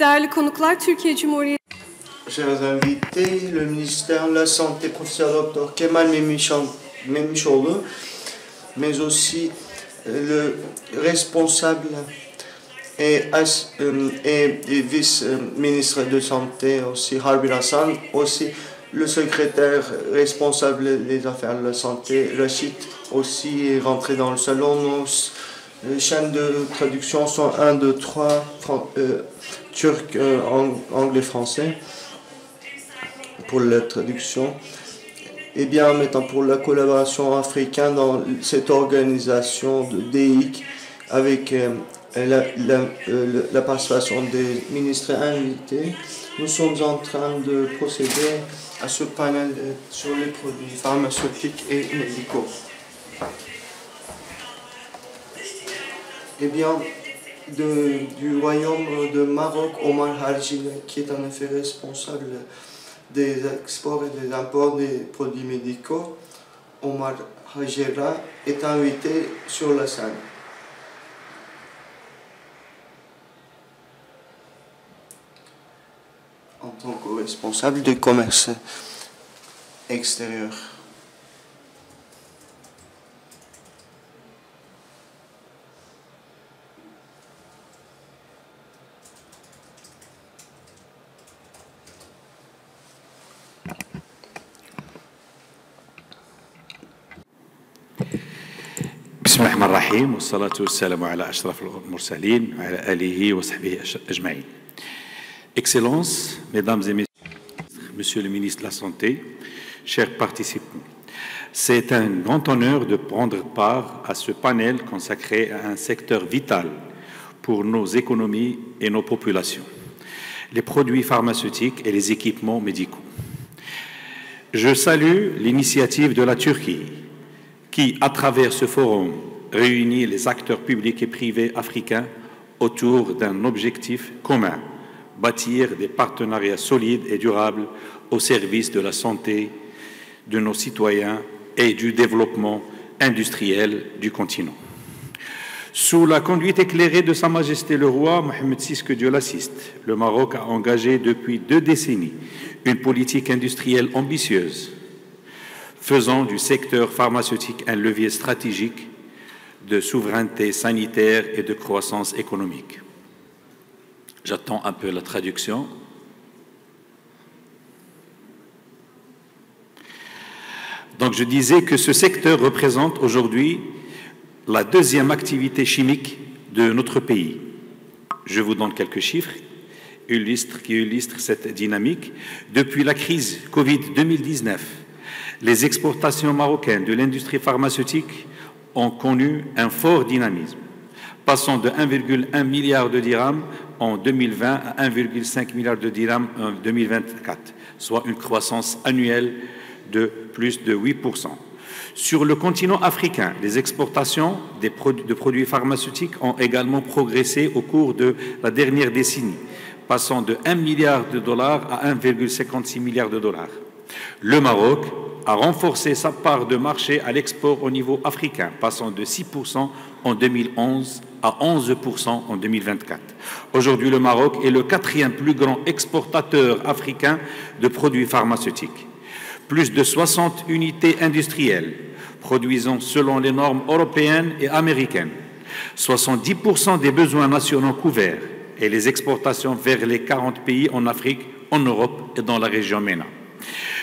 Değerli konuklar, Türkiye Cumhuriyeti. Chers invités, le ministère de la Santé, professeur Dr Kemal Memişoğlu, mais aussi le responsable et vice-ministre de Santé, aussi Harbir Hasan, aussi le secrétaire responsable des affaires de la santé, Rachid, aussi est rentré dans le salon. Nos chaînes de traduction sont 1, 2, 3, turc, anglais, français, pour la traduction. Et bien, maintenant, pour la collaboration africaine dans cette organisation de DEIC, avec la participation des ministres invités, nous sommes en train de procéder à ce panel sur les produits pharmaceutiques et médicaux. Eh bien, du royaume de Maroc, Omar Harji, qui est en effet responsable des exports et des imports des produits médicaux, Omar Hajera, est invité sur la scène. En tant que responsable du commerce extérieur. بسم الله الرحمن الرحيم والصلاة والسلام على أشرف المرسلين وعلى آله وصحبه أجمعين. Excellences, Mesdames et Messieurs, Monsieur le ministre de la Santé, chers participants, c'est un grand honneur de prendre part à ce panel consacré à un secteur vital pour nos économies et nos populations, les produits pharmaceutiques et les équipements médicaux. Je salue l'initiative de la Turquie qui, à travers ce forum, réunit les acteurs publics et privés africains autour d'un objectif commun: bâtir des partenariats solides et durables au service de la santé de nos citoyens et du développement industriel du continent. Sous la conduite éclairée de Sa Majesté le Roi Mohammed VI, que Dieu l'assiste, le Maroc a engagé depuis 2 décennies une politique industrielle ambitieuse, faisant du secteur pharmaceutique un levier stratégique de souveraineté sanitaire et de croissance économique. J'attends un peu la traduction. Donc je disais que ce secteur représente aujourd'hui la 2e activité chimique de notre pays. Je vous donne quelques chiffres qui illustrent cette dynamique. Depuis la crise Covid-2019, les exportations marocaines de l'industrie pharmaceutique ont connu un fort dynamisme, passant de 1,1 milliard de dirhams en 2020 à 1,5 milliard de dirhams en 2024, soit une croissance annuelle de plus de 8%. Sur le continent africain, les exportations de produits pharmaceutiques ont également progressé au cours de la dernière décennie, passant de 1 milliard de dollars à 1,56 milliard de dollars. Le Maroc a renforcé sa part de marché à l'export au niveau africain, passant de 6% en 2011 à 11% en 2024. Aujourd'hui, le Maroc est le 4e plus grand exportateur africain de produits pharmaceutiques. Plus de 60 unités industrielles produisant selon les normes européennes et américaines, 70% des besoins nationaux couverts et les exportations vers les 40 pays en Afrique, en Europe et dans la région MENA.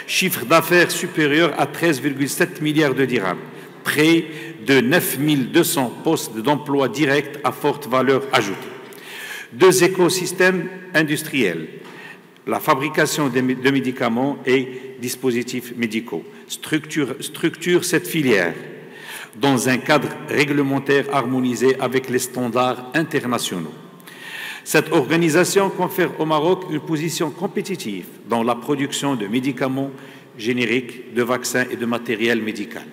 Chiffre d'affaires supérieur à 13,7 milliards de dirhams, près de 9200 postes d'emploi directs à forte valeur ajoutée. 2 écosystèmes industriels, la fabrication de médicaments et dispositifs médicaux, structure cette filière dans un cadre réglementaire harmonisé avec les standards internationaux. Cette organisation confère au Maroc une position compétitive dans la production de médicaments génériques, de vaccins et de matériel médical.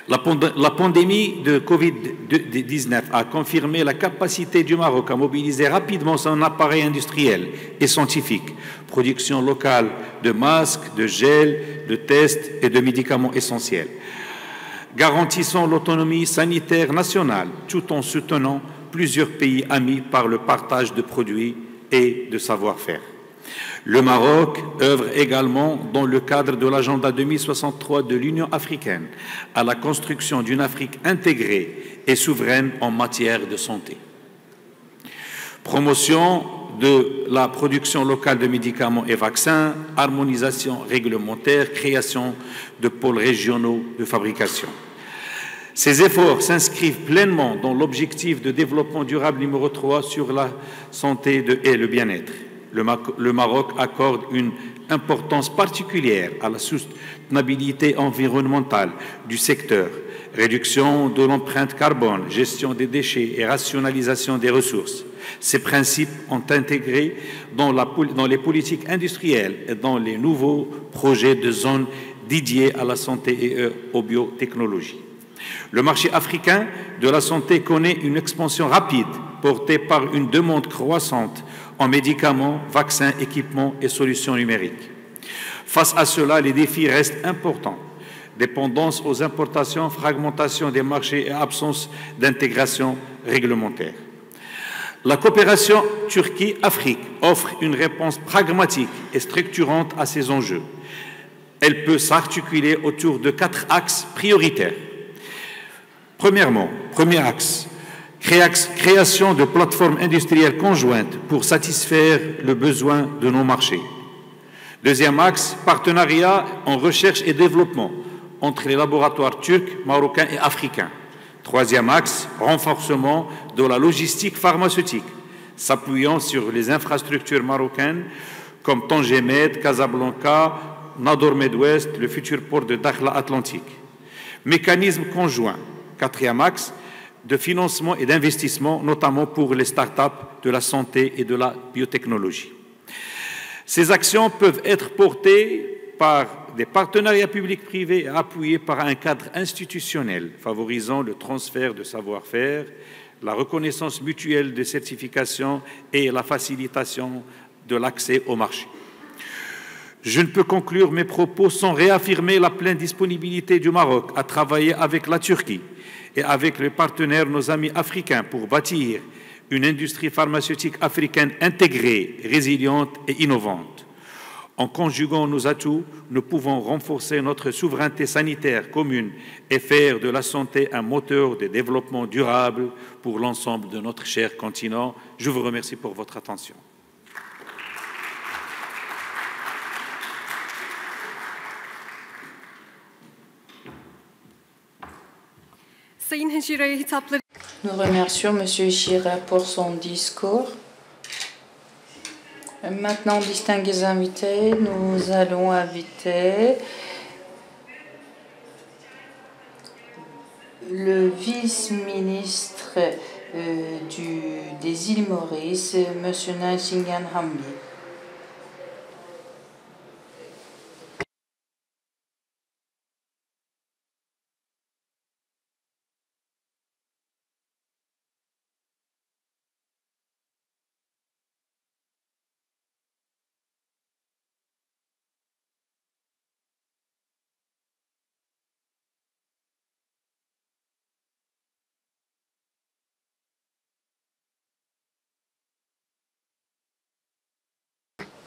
La pandémie de Covid-19 a confirmé la capacité du Maroc à mobiliser rapidement son appareil industriel et scientifique, production locale de masques, de gel, de tests et de médicaments essentiels, garantissant l'autonomie sanitaire nationale tout en soutenant plusieurs pays amis par le partage de produits et de savoir-faire. Le Maroc œuvre également dans le cadre de l'agenda 2063 de l'Union africaine à la construction d'une Afrique intégrée et souveraine en matière de santé. Promotion de la production locale de médicaments et vaccins, harmonisation réglementaire, création de pôles régionaux de fabrication. Ces efforts s'inscrivent pleinement dans l'objectif de développement durable numéro 3 sur la santé et le bien-être. Le Maroc accorde une importance particulière à la soutenabilité environnementale du secteur, réduction de l'empreinte carbone, gestion des déchets et rationalisation des ressources. Ces principes ont intégré dans les politiques industrielles et dans les nouveaux projets de zones dédiées à la santé et aux biotechnologies. Le marché africain de la santé connaît une expansion rapide, portée par une demande croissante en médicaments, vaccins, équipements et solutions numériques. Face à cela, les défis restent importants. Dépendance aux importations, fragmentation des marchés et absence d'intégration réglementaire. La coopération Turquie-Afrique offre une réponse pragmatique et structurante à ces enjeux. Elle peut s'articuler autour de 4 axes prioritaires. Premièrement, premier axe, création de plateformes industrielles conjointes pour satisfaire le besoin de nos marchés. Deuxième axe, partenariat en recherche et développement entre les laboratoires turcs, marocains et africains. Troisième axe, renforcement de la logistique pharmaceutique, s'appuyant sur les infrastructures marocaines comme Tanger Med, Casablanca, Nador Med-Ouest, le futur port de Dakhla Atlantique. Mécanisme conjoint. Quatrième axe, de financement et d'investissement, notamment pour les start-up de la santé et de la biotechnologie. Ces actions peuvent être portées par des partenariats publics-privés et appuyées par un cadre institutionnel favorisant le transfert de savoir-faire, la reconnaissance mutuelle des certifications et la facilitation de l'accès au marché. Je ne peux conclure mes propos sans réaffirmer la pleine disponibilité du Maroc à travailler avec la Turquie et avec les partenaires, nos amis africains, pour bâtir une industrie pharmaceutique africaine intégrée, résiliente et innovante. En conjuguant nos atouts, nous pouvons renforcer notre souveraineté sanitaire commune et faire de la santé un moteur de développement durable pour l'ensemble de notre cher continent. Je vous remercie pour votre attention. Nous remercions M. Chira pour son discours. Maintenant, distingués invités, nous allons inviter le vice-ministre des îles Maurice, M. Nshingan Hambi.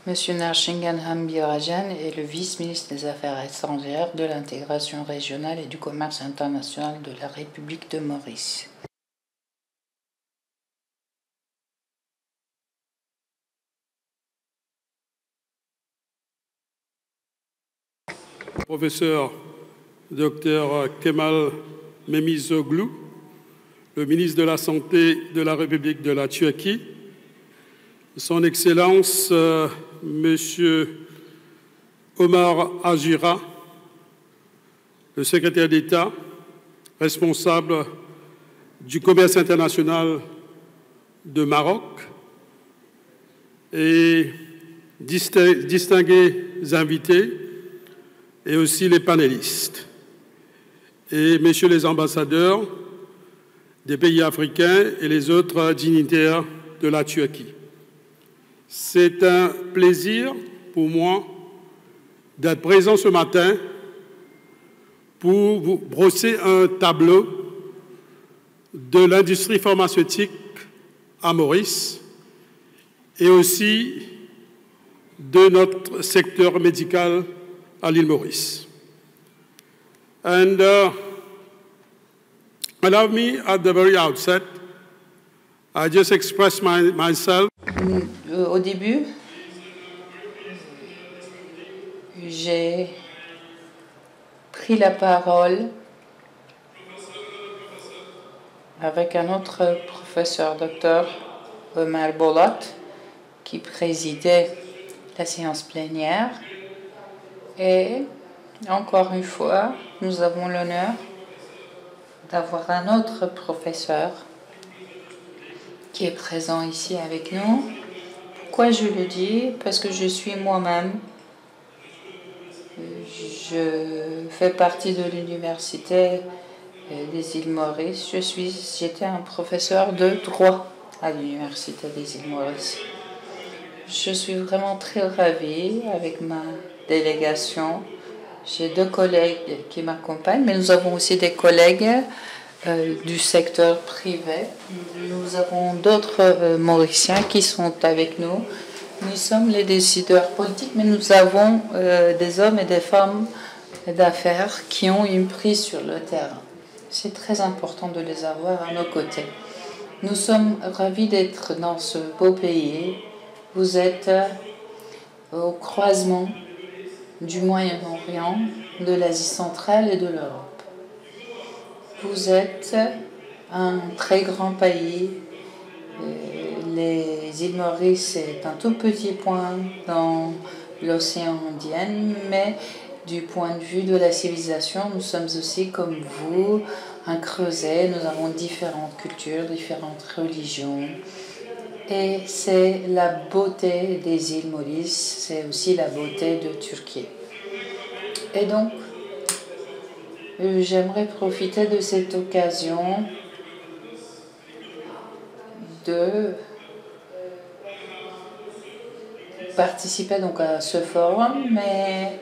Monsieur Nshingan Hambi Rajan est le vice-ministre des Affaires étrangères, de l'intégration régionale et du commerce international de la République de Maurice. Professeur Dr Kemal Memizoglu, le ministre de la Santé de la République de la Turquie, Son Excellence Monsieur Omar Agira, le secrétaire d'État responsable du commerce international de Maroc, et distingués invités, et aussi les panélistes, et messieurs les ambassadeurs des pays africains et les autres dignitaires de la Turquie. C'est un plaisir pour moi d'être présent ce matin pour vous brosser un tableau de l'industrie pharmaceutique à Maurice et aussi de notre secteur médical à l'île Maurice. And allow me at the very outset, I just express myself. Au début, j'ai pris la parole avec un autre professeur, docteur Omar Bolat, qui présidait la séance plénière. Et encore une fois, nous avons l'honneur d'avoir un autre professeur qui est présent ici avec nous. Pourquoi je le dis? Parce que je suis moi-même, je fais partie de l'université des îles Maurice. J'étais un professeur de droit à l'université des îles Maurice. Je suis vraiment très ravie avec ma délégation. J'ai 2 collègues qui m'accompagnent, mais nous avons aussi des collègues du secteur privé. Nous avons d'autres Mauriciens qui sont avec nous. Nous sommes les décideurs politiques, mais nous avons des hommes et des femmes d'affaires qui ont une prise sur le terrain. C'est très important de les avoir à nos côtés. Nous sommes ravis d'être dans ce beau pays. Vous êtes au croisement du Moyen-Orient, de l'Asie centrale et de l'Europe. Vous êtes un très grand pays. Les îles Maurice est un tout petit point dans l'océan Indien, mais du point de vue de la civilisation, nous sommes aussi comme vous, un creuset. Nous avons différentes cultures, différentes religions. Et c'est la beauté des îles Maurice, c'est aussi la beauté de Turquie. Et donc, j'aimerais profiter de cette occasion de participer donc à ce forum, mais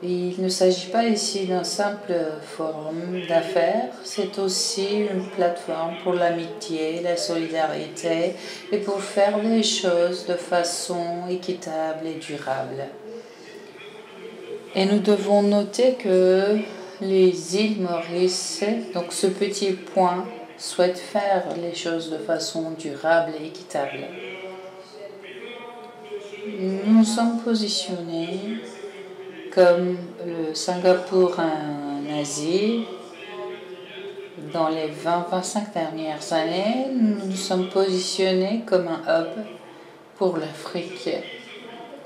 il ne s'agit pas ici d'un simple forum d'affaires, c'est aussi une plateforme pour l'amitié, la solidarité et pour faire les choses de façon équitable et durable. Et nous devons noter que les îles Maurice, donc ce petit point, souhaitent faire les choses de façon durable et équitable. Nous nous sommes positionnés comme le Singapour en Asie. Dans les 20-25 dernières années, nous nous sommes positionnés comme un hub pour l'Afrique.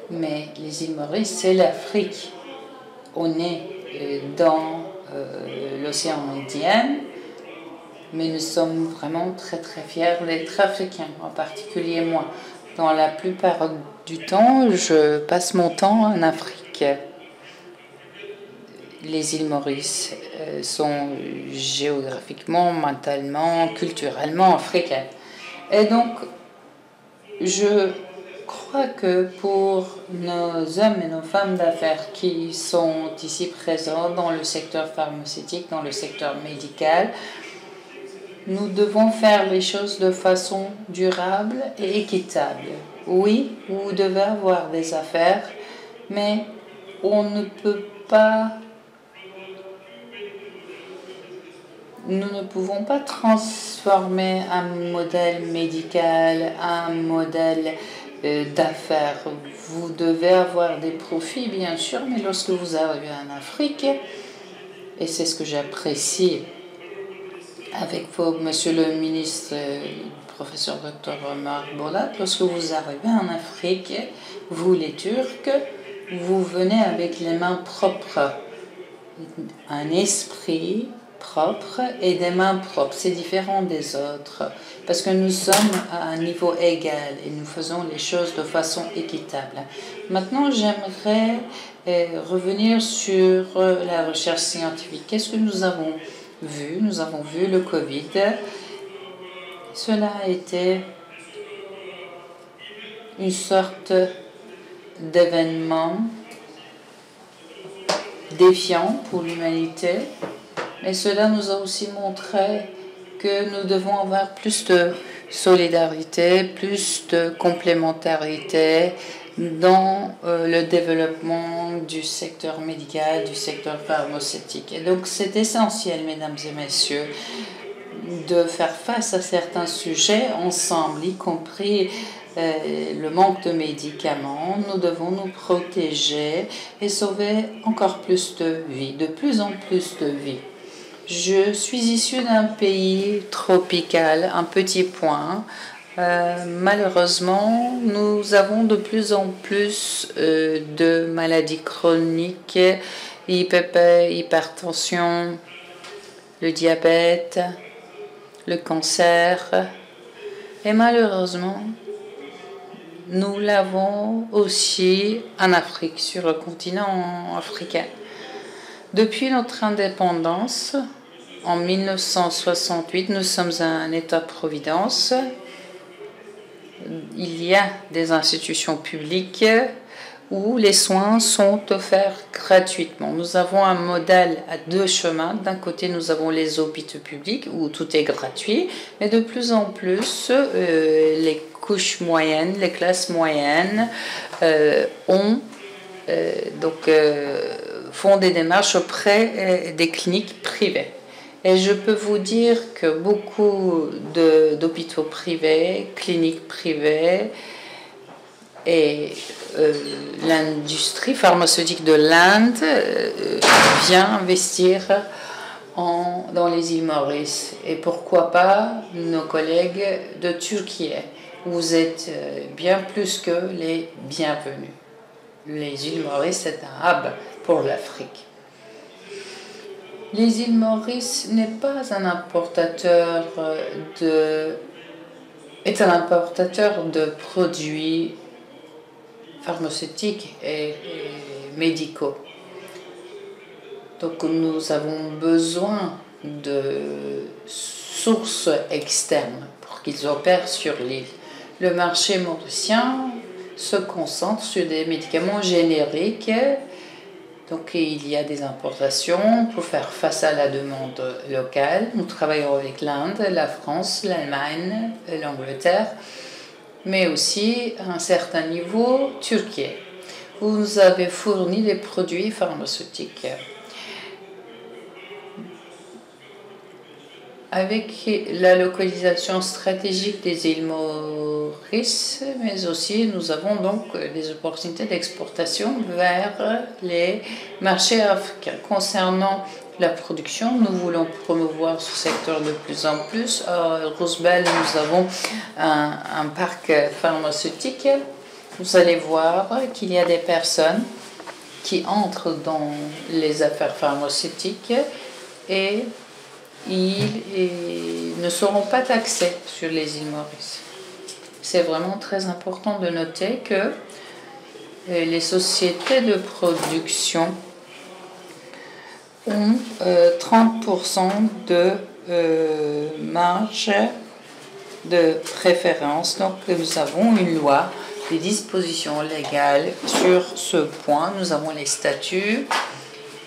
Mais les îles Maurice, c'est l'Afrique. On est dans l'océan Indien, mais nous sommes vraiment très très fiers d'être africains, en particulier moi. Dans la plupart du temps, je passe mon temps en Afrique. Les îles Maurice sont géographiquement, mentalement, culturellement africaines. Et donc, je crois que pour nos hommes et nos femmes d'affaires qui sont ici présents dans le secteur pharmaceutique, dans le secteur médical, nous devons faire les choses de façon durable et équitable. Oui, vous devez avoir des affaires, mais on ne peut pas... Nous ne pouvons pas transformer un modèle médical, un modèle d'affaires. Vous devez avoir des profits, bien sûr, mais lorsque vous arrivez en Afrique, et c'est ce que j'apprécie avec vous, monsieur le ministre, professeur Dr Omar Bolat, lorsque vous arrivez en Afrique, vous les Turcs, vous venez avec les mains propres, un esprit propre et des mains propres. C'est différent des autres parce que nous sommes à un niveau égal et nous faisons les choses de façon équitable. Maintenant, j'aimerais revenir sur la recherche scientifique. Qu'est-ce que nous avons vu? Nous avons vu le Covid. Cela a été une sorte d'événement défiant pour l'humanité. Et cela nous a aussi montré que nous devons avoir plus de solidarité, plus de complémentarité dans le développement du secteur médical, du secteur pharmaceutique. Et donc c'est essentiel, mesdames et messieurs, de faire face à certains sujets ensemble, y compris le manque de médicaments. Nous devons nous protéger et sauver encore plus de vies, de plus en plus de vies. Je suis issue d'un pays tropical, un petit point. Malheureusement, nous avons de plus en plus de maladies chroniques, IPP, hypertension, le diabète, le cancer. Et malheureusement, nous l'avons aussi en Afrique, sur le continent africain. Depuis notre indépendance, en 1968, nous sommes un État-providence. Il y a des institutions publiques où les soins sont offerts gratuitement. Nous avons un modèle à deux chemins. D'un côté, nous avons les hôpitaux publics où tout est gratuit, mais de plus en plus, les couches moyennes, les classes moyennes font des démarches auprès des cliniques privées. Et je peux vous dire que beaucoup d'hôpitaux privés, cliniques privées et l'industrie pharmaceutique de l'Inde vient investir dans les îles Maurice. Et pourquoi pas nos collègues de Turquie. Vous êtes bien plus que les bienvenus. Les îles Maurice, c'est un hub pour l'Afrique. Les îles Maurice n'est pas un importateur est un importateur de produits pharmaceutiques et médicaux. Donc nous avons besoin de sources externes pour qu'ils opèrent sur l'île. Le marché mauricien se concentre sur des médicaments génériques. Donc il y a des importations pour faire face à la demande locale. Nous travaillons avec l'Inde, la France, l'Allemagne, l'Angleterre, mais aussi à un certain niveau Turquie, où nous avons fourni des produits pharmaceutiques. Avec la localisation stratégique des îles Maurice, mais aussi nous avons donc des opportunités d'exportation vers les marchés africains. Concernant la production, nous voulons promouvoir ce secteur de plus en plus. À Roosevelt, nous avons un parc pharmaceutique. Vous allez voir qu'il y a des personnes qui entrent dans les affaires pharmaceutiques et ils ne seront pas taxés sur les îles Maurice. C'est vraiment très important de noter que les sociétés de production ont 30% de marge de préférence. Donc nous avons une loi, des dispositions légales sur ce point. Nous avons les statuts.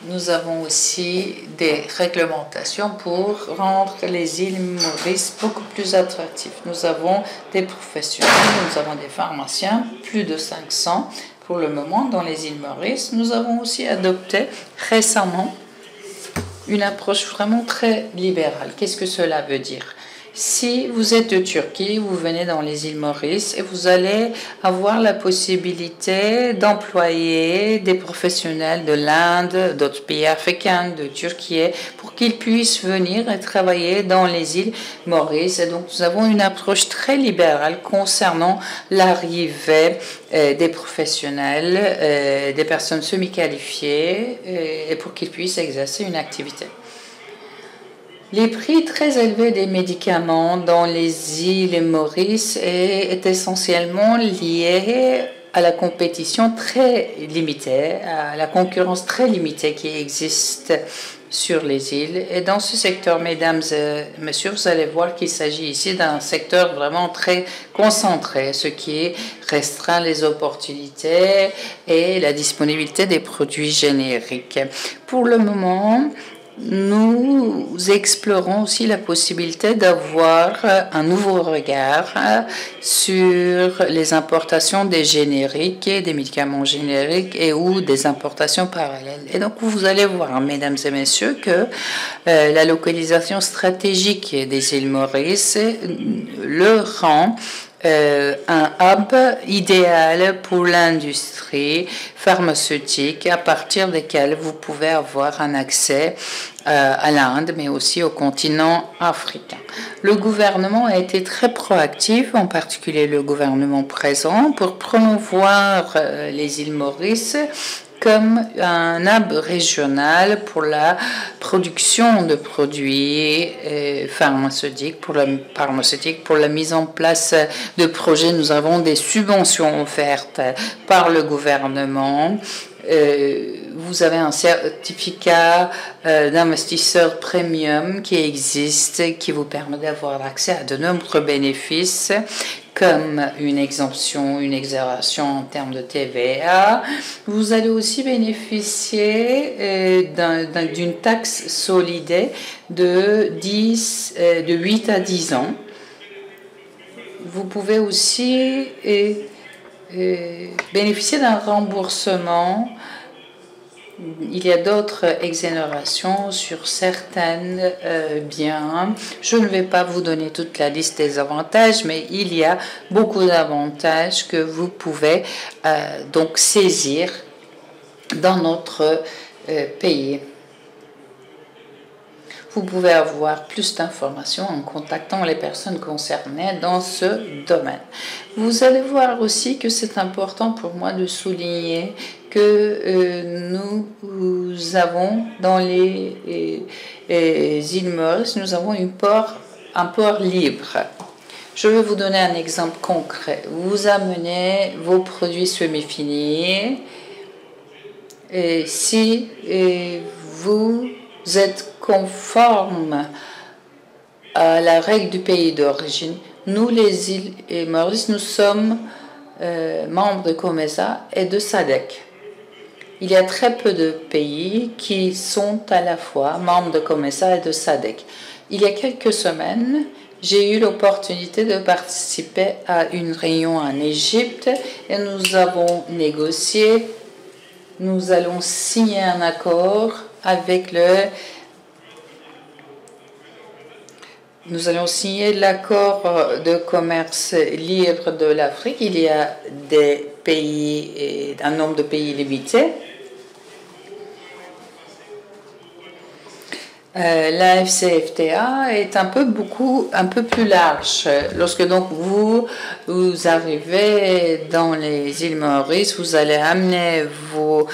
Nous avons aussi des réglementations pour rendre les îles Maurice beaucoup plus attractives. Nous avons des professionnels, nous avons des pharmaciens, plus de 500 pour le moment dans les îles Maurice. Nous avons aussi adopté récemment une approche vraiment très libérale. Qu'est-ce que cela veut dire ? Si vous êtes de Turquie, vous venez dans les îles Maurice et vous allez avoir la possibilité d'employer des professionnels de l'Inde, d'autres pays africains, de Turquie, pour qu'ils puissent venir et travailler dans les îles Maurice. Et donc nous avons une approche très libérale concernant l'arrivée des professionnels, des personnes semi-qualifiées, et pour qu'ils puissent exercer une activité. Les prix très élevés des médicaments dans les îles Maurice est essentiellement lié à la compétition très limitée, à la concurrence très limitée qui existe sur les îles. Et dans ce secteur, mesdames et messieurs, vous allez voir qu'il s'agit ici d'un secteur vraiment très concentré, ce qui restreint les opportunités et la disponibilité des produits génériques. Pour le moment, nous explorons aussi la possibilité d'avoir un nouveau regard sur les importations des génériques, des médicaments génériques et ou des importations parallèles. Et donc, vous allez voir, mesdames et messieurs, que la localisation stratégique des îles Maurice le rend un hub idéal pour l'industrie pharmaceutique à partir desquels vous pouvez avoir un accès à l'Inde, mais aussi au continent africain. Le gouvernement a été très proactif, en particulier le gouvernement présent, pour promouvoir les îles Maurice comme un hub régional pour la production de produits pharmaceutiques, pour la mise en place de projets. Nous avons des subventions offertes par le gouvernement. Vous avez un certificat d'investisseur premium qui existe, qui vous permet d'avoir accès à de nombreux bénéfices, comme une exemption, une exonération en termes de TVA. Vous allez aussi bénéficier d'une taxe solidaire de 8 à 10 ans. Vous pouvez aussi bénéficier d'un remboursement. Il y a d'autres exonérations sur certains biens. Je ne vais pas vous donner toute la liste des avantages, mais il y a beaucoup d'avantages que vous pouvez donc saisir dans notre pays. Vous pouvez avoir plus d'informations en contactant les personnes concernées dans ce domaine. Vous allez voir aussi que c'est important pour moi de souligner que nous avons dans les îles Maurice, nous avons un port libre. Je vais vous donner un exemple concret. Vous amenez vos produits semi-finis et si vous êtes conforme à la règle du pays d'origine, nous, les îles Maurice, nous sommes membres de COMESA et de SADC. Il y a très peu de pays qui sont à la fois membres de COMESA et de SADC. Il y a quelques semaines, j'ai eu l'opportunité de participer à une réunion en Égypte et nous avons négocié, nous allons signer un accord avec nous allons signer l'accord de commerce libre de l'Afrique. Il y a des pays et un nombre de pays limité. La FCFTA est un peu plus large. Lorsque donc vous arrivez dans les îles Maurice, vous allez amener vos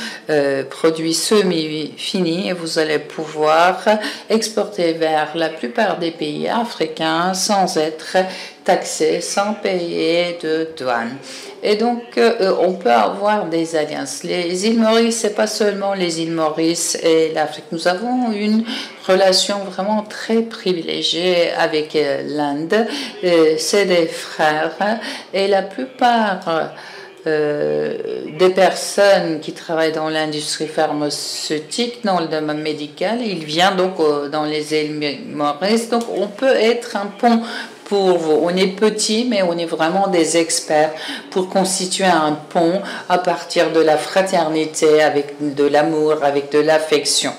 produits semi-finis et vous allez pouvoir exporter vers la plupart des pays africains sans être taxé, sans payer de douane. Et donc, on peut avoir des alliances. Les îles Maurice, c'est pas seulement les îles Maurice et l'Afrique. Nous avons une relation vraiment très privilégiée avec l'Inde. C'est des frères et la plupart des personnes qui travaillent dans l'industrie pharmaceutique, dans le domaine médical, ils viennent donc dans les îles Maurice. Donc, on peut être un pont pour vous. On est petit, mais on est vraiment des experts pour constituer un pont à partir de la fraternité, avec de l'amour, avec de l'affection.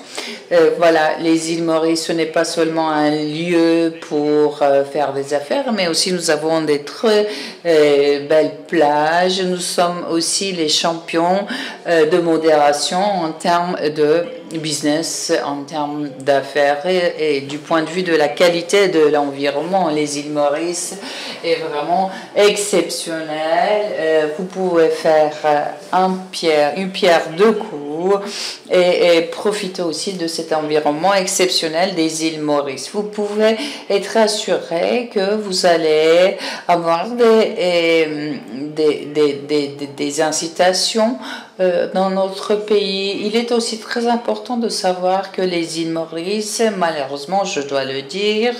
Voilà, les îles Maurice, ce n'est pas seulement un lieu pour faire des affaires, mais aussi nous avons des très belles plages. Nous sommes aussi les champions de modération en termes de business, en termes d'affaires et du point de vue de la qualité de l'environnement. Les îles Maurice est vraiment exceptionnel. Vous pouvez faire une pierre deux coups et profiter aussi de cet environnement exceptionnel des îles Maurice. Vous pouvez être assuré que vous allez avoir des incitations dans notre pays. Il est aussi très important de savoir que les îles Maurice, malheureusement, je dois le dire,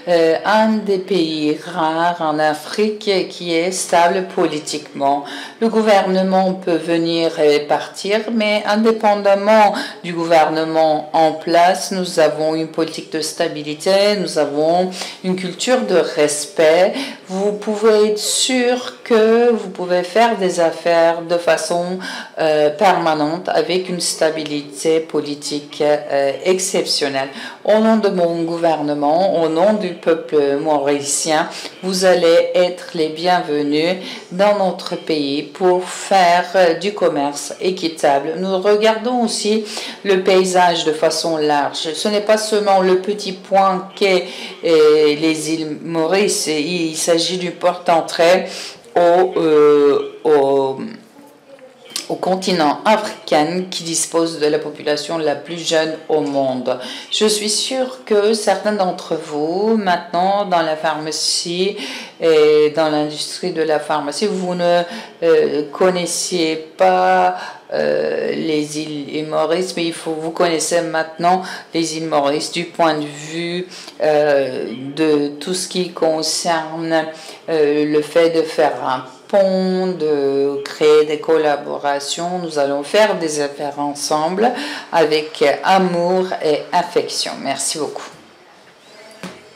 un des pays rares en Afrique qui est stable politiquement. Le gouvernement peut venir et partir, mais indépendamment du gouvernement en place, nous avons une politique de stabilité, nous avons une culture de respect. Vous pouvez être sûr que vous pouvez faire des affaires de façon permanente avec une stabilité politique exceptionnelle. Au nom de mon gouvernement, au nom du peuple mauricien, vous allez être les bienvenus dans notre pays pour faire du commerce équitable. Nous regardons aussi le paysage de façon large. Ce n'est pas seulement le petit point qu'est les îles Maurice. Il s'agit d'une porte d'entrée au continent africain qui dispose de la population la plus jeune au monde. Je suis sûre que certains d'entre vous, maintenant dans la pharmacie et dans l'industrie de la pharmacie, vous ne connaissiez pas les îles Maurice, mais vous connaissez maintenant les îles Maurice du point de vue de tout ce qui concerne le fait de faire un pont, de créer des collaborations. Nous allons faire des affaires ensemble avec amour et affection. Merci beaucoup.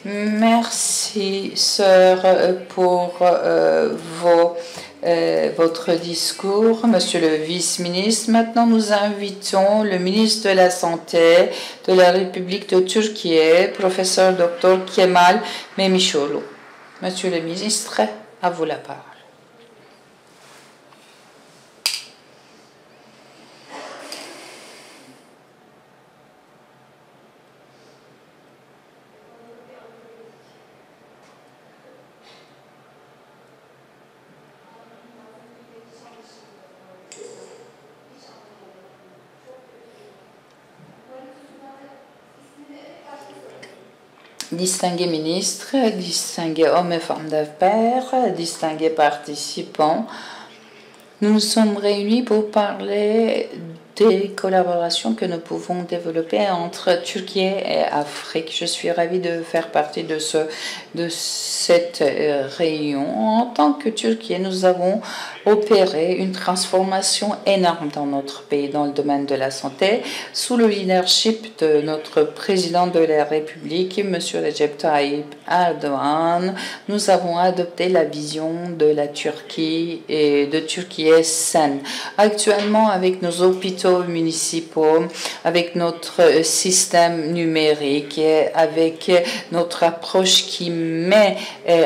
Merci, sœur, pour votre discours, monsieur le vice-ministre. Maintenant, nous invitons le ministre de la Santé de la République de Turquie, professeur Dr Kemal Memişoğlu. Monsieur le ministre, à vous la parole. Distingués ministres, distingués hommes et femmes d'affaires, distingués participants, nous nous sommes réunis pour parler des collaborations que nous pouvons développer entre Turquie et Afrique. Je suis ravie de faire partie de cette réunion. En tant que Turquie, nous avons opéré une transformation énorme dans notre pays dans le domaine de la santé sous le leadership de notre président de la République, M. Recep Tayyip Erdogan. Nous avons adopté la vision de la Turquie et de Turquie saine. Actuellement, avec nos hôpitaux municipaux, avec notre système numérique, avec notre approche qui met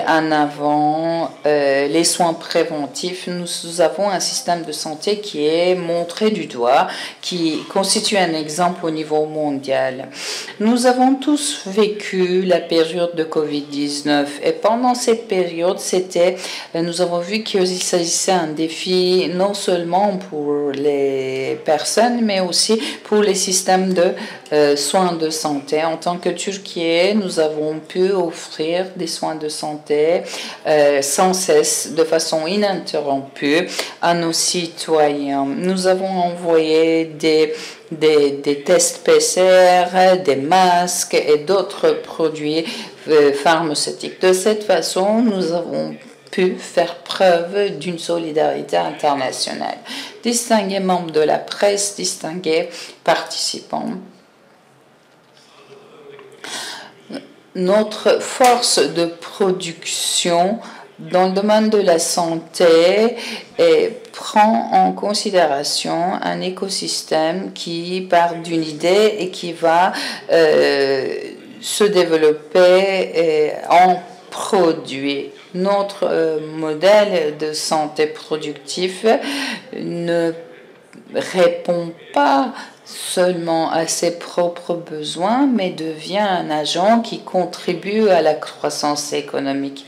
en avant les soins préventifs, nous avons un système de santé qui est montré du doigt, qui constitue un exemple au niveau mondial. Nous avons tous vécu la période de Covid-19 et pendant cette période, nous avons vu qu'il s'agissait d'un défi non seulement pour les personnes, mais aussi pour les systèmes de soins de santé. En tant que Turquie, nous avons pu offrir des soins de santé sans cesse, de façon ininterrompue à nos citoyens. Nous avons envoyé des tests PCR, des masques et d'autres produits pharmaceutiques. De cette façon, nous avons pu faire preuve d'une solidarité internationale. Distingués membres de la presse, distingués participants, notre force de production dans le domaine de la santé prend en considération un écosystème qui part d'une idée et qui va se développer en produits. Notre modèle de santé productif ne répond pas seulement à ses propres besoins, mais devient un agent qui contribue à la croissance économique.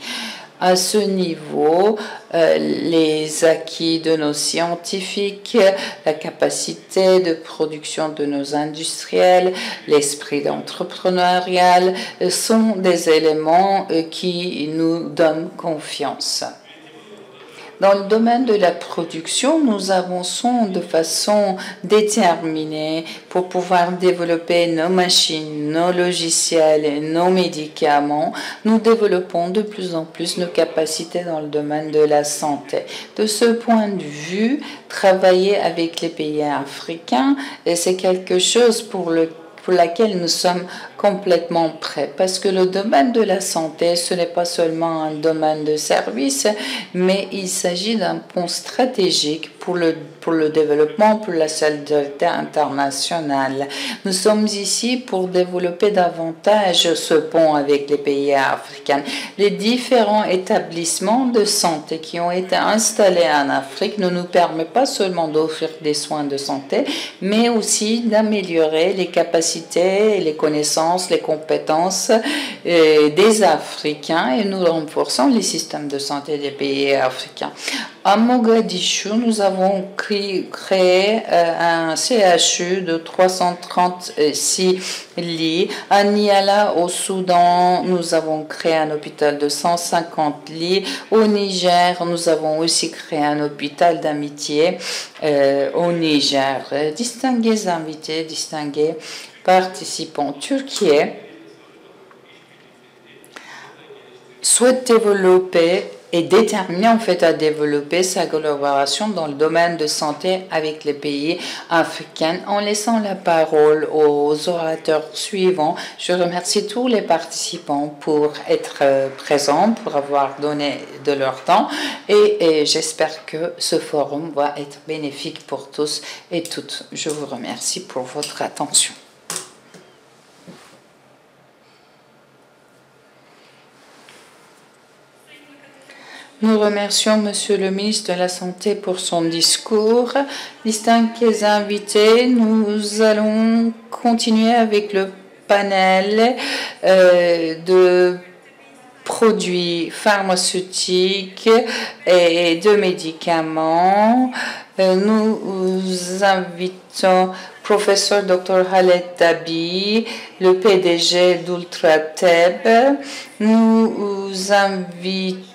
À ce niveau, les acquis de nos scientifiques, la capacité de production de nos industriels, l'esprit d'entrepreneurial sont des éléments qui nous donnent confiance. Dans le domaine de la production, nous avançons de façon déterminée pour pouvoir développer nos machines, nos logiciels et nos médicaments. Nous développons de plus en plus nos capacités dans le domaine de la santé. De ce point de vue, travailler avec les pays africains, c'est quelque chose pour laquelle nous sommes complètement prêts. Parce que le domaine de la santé, ce n'est pas seulement un domaine de service, mais il s'agit d'un pont stratégique pour le développement, pour la solidarité internationale. Nous sommes ici pour développer davantage ce pont avec les pays africains. Les différents établissements de santé qui ont été installés en Afrique ne nous permettent pas seulement d'offrir des soins de santé, mais aussi d'améliorer les capacités, les connaissances, les compétences des Africains, et nous renforçons les systèmes de santé des pays africains. À Mogadischu, nous avons créé un CHU de 336 lits. À Niala, au Soudan, nous avons créé un hôpital de 150 lits. Au Niger, nous avons aussi créé un hôpital d'amitié au Niger. Distingués invités, distingués participants, Turquie souhaite développer et déterminé en fait à développer sa collaboration dans le domaine de santé avec les pays africains. En laissant la parole aux orateurs suivants, je remercie tous les participants pour être présents, pour avoir donné de leur temps, et j'espère que ce forum va être bénéfique pour tous et toutes. Je vous remercie pour votre attention. Nous remercions Monsieur le ministre de la Santé pour son discours. Distingués invités, nous allons continuer avec le panel de produits pharmaceutiques et de médicaments. Nous invitons Professeur Dr Khaled Dabi, le PDG d'Ultrateb. Nous invitons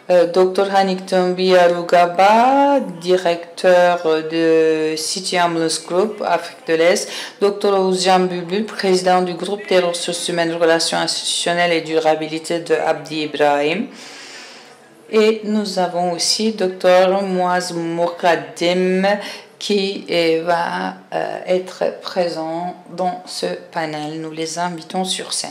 Dr Hanigton Biarugaba, directeur de City Ambulance Group, Afrique de l'Est, Dr Ouzjan Bulbul, président du groupe des ressources humaines, relations institutionnelles et durabilité de Abdi Ibrahim. Et nous avons aussi Dr Mouaz Moukaddim qui va être présent dans ce panel. Nous les invitons sur scène.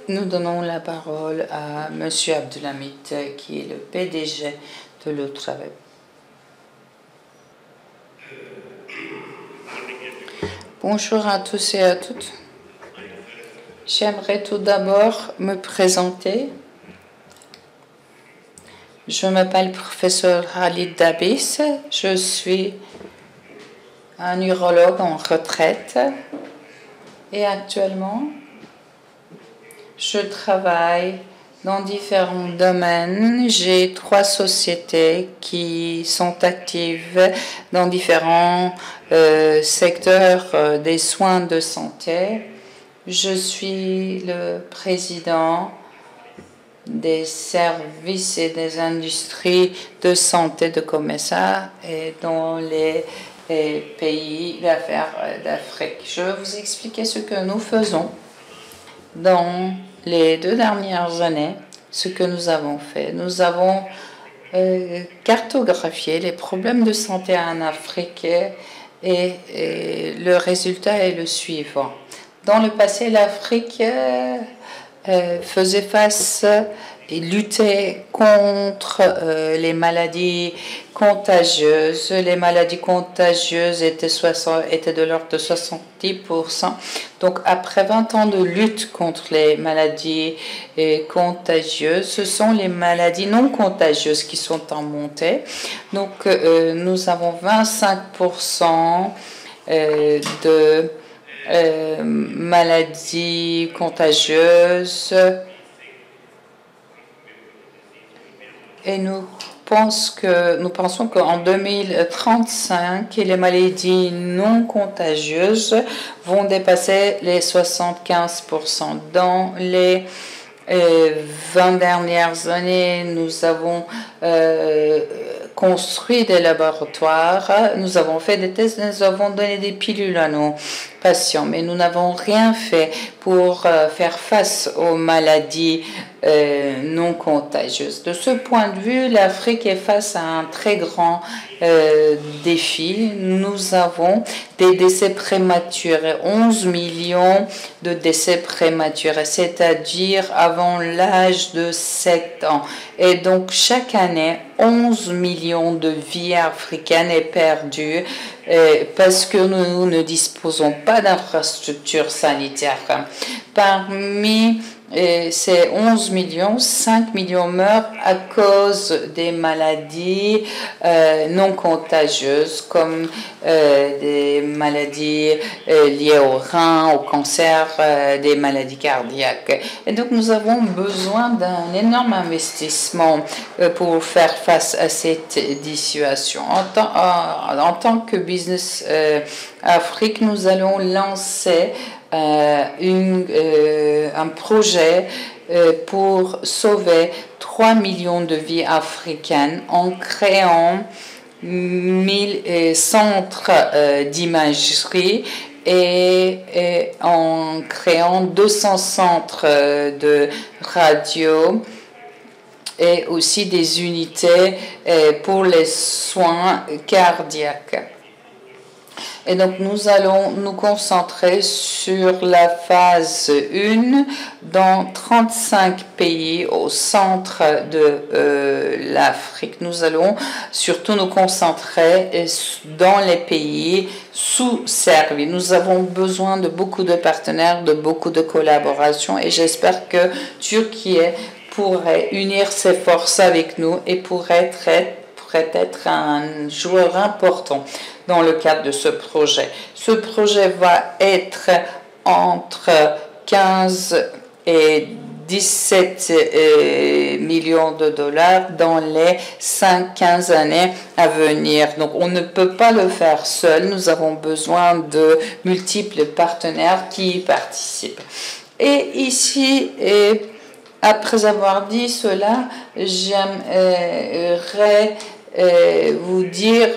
Nous donnons la parole à M. Abdulhamid, qui est le PDG de l'Ultrateb. Bonjour à tous et à toutes. J'aimerais tout d'abord me présenter. Je m'appelle professeur Khaled Dabi. Je suis un urologue en retraite et actuellement, je travaille dans différents domaines. J'ai 3 sociétés qui sont actives dans différents secteurs des soins de santé. Je suis le président des services et des industries de santé de COMESA et dans les pays d'Afrique. Je vais vous expliquer ce que nous faisons. Dans les 2 dernières années, ce que nous avons fait, nous avons cartographié les problèmes de santé en Afrique et le résultat est le suivant. Dans le passé, l'Afrique faisait face lutter contre les maladies contagieuses. Les maladies contagieuses étaient de l'ordre de 70%. Donc, après 20 ans de lutte contre les maladies contagieuses, ce sont les maladies non contagieuses qui sont en montée. Donc, nous avons 25% de maladies contagieuses. Et nous pensons qu'en 2035, les maladies non contagieuses vont dépasser les 75%. Dans les 20 dernières années, nous avons construit des laboratoires, nous avons fait des tests, nous avons donné des pilules à nos patients, mais nous n'avons rien fait pour faire face aux maladies non contagieuses. De ce point de vue, l'Afrique est face à un très grand défi. Nous avons des décès prématurés, 11 millions de décès prématurés, c'est-à-dire avant l'âge de 7 ans. Et donc, chaque année, 11 millions de vies africaines est perdue parce que nous ne disposons pas d'infrastructures sanitaires. Parmi ces 11 millions, 5 millions meurent à cause des maladies non contagieuses, comme des maladies liées aux reins, au cancer, des maladies cardiaques. Et donc, nous avons besoin d'un énorme investissement pour faire face à cette situation. En tant que Business Afrique, nous allons lancer un projet pour sauver 3 millions de vies africaines en créant 1000 centres d'imagerie et en créant 200 centres de radio et aussi des unités pour les soins cardiaques. Et donc, nous allons nous concentrer sur la phase 1 dans 35 pays au centre de l'Afrique. Nous allons surtout nous concentrer dans les pays sous-servis. Nous avons besoin de beaucoup de partenaires, de beaucoup de collaborations et j'espère que Turquie pourrait unir ses forces avec nous et pourrait être un joueur important dans le cadre de ce projet. Ce projet va être entre 15 et 17 millions de dollars dans les 5-15 années à venir. Donc, on ne peut pas le faire seul. Nous avons besoin de multiples partenaires qui y participent. Et ici, après avoir dit cela, j'aimerais vous dire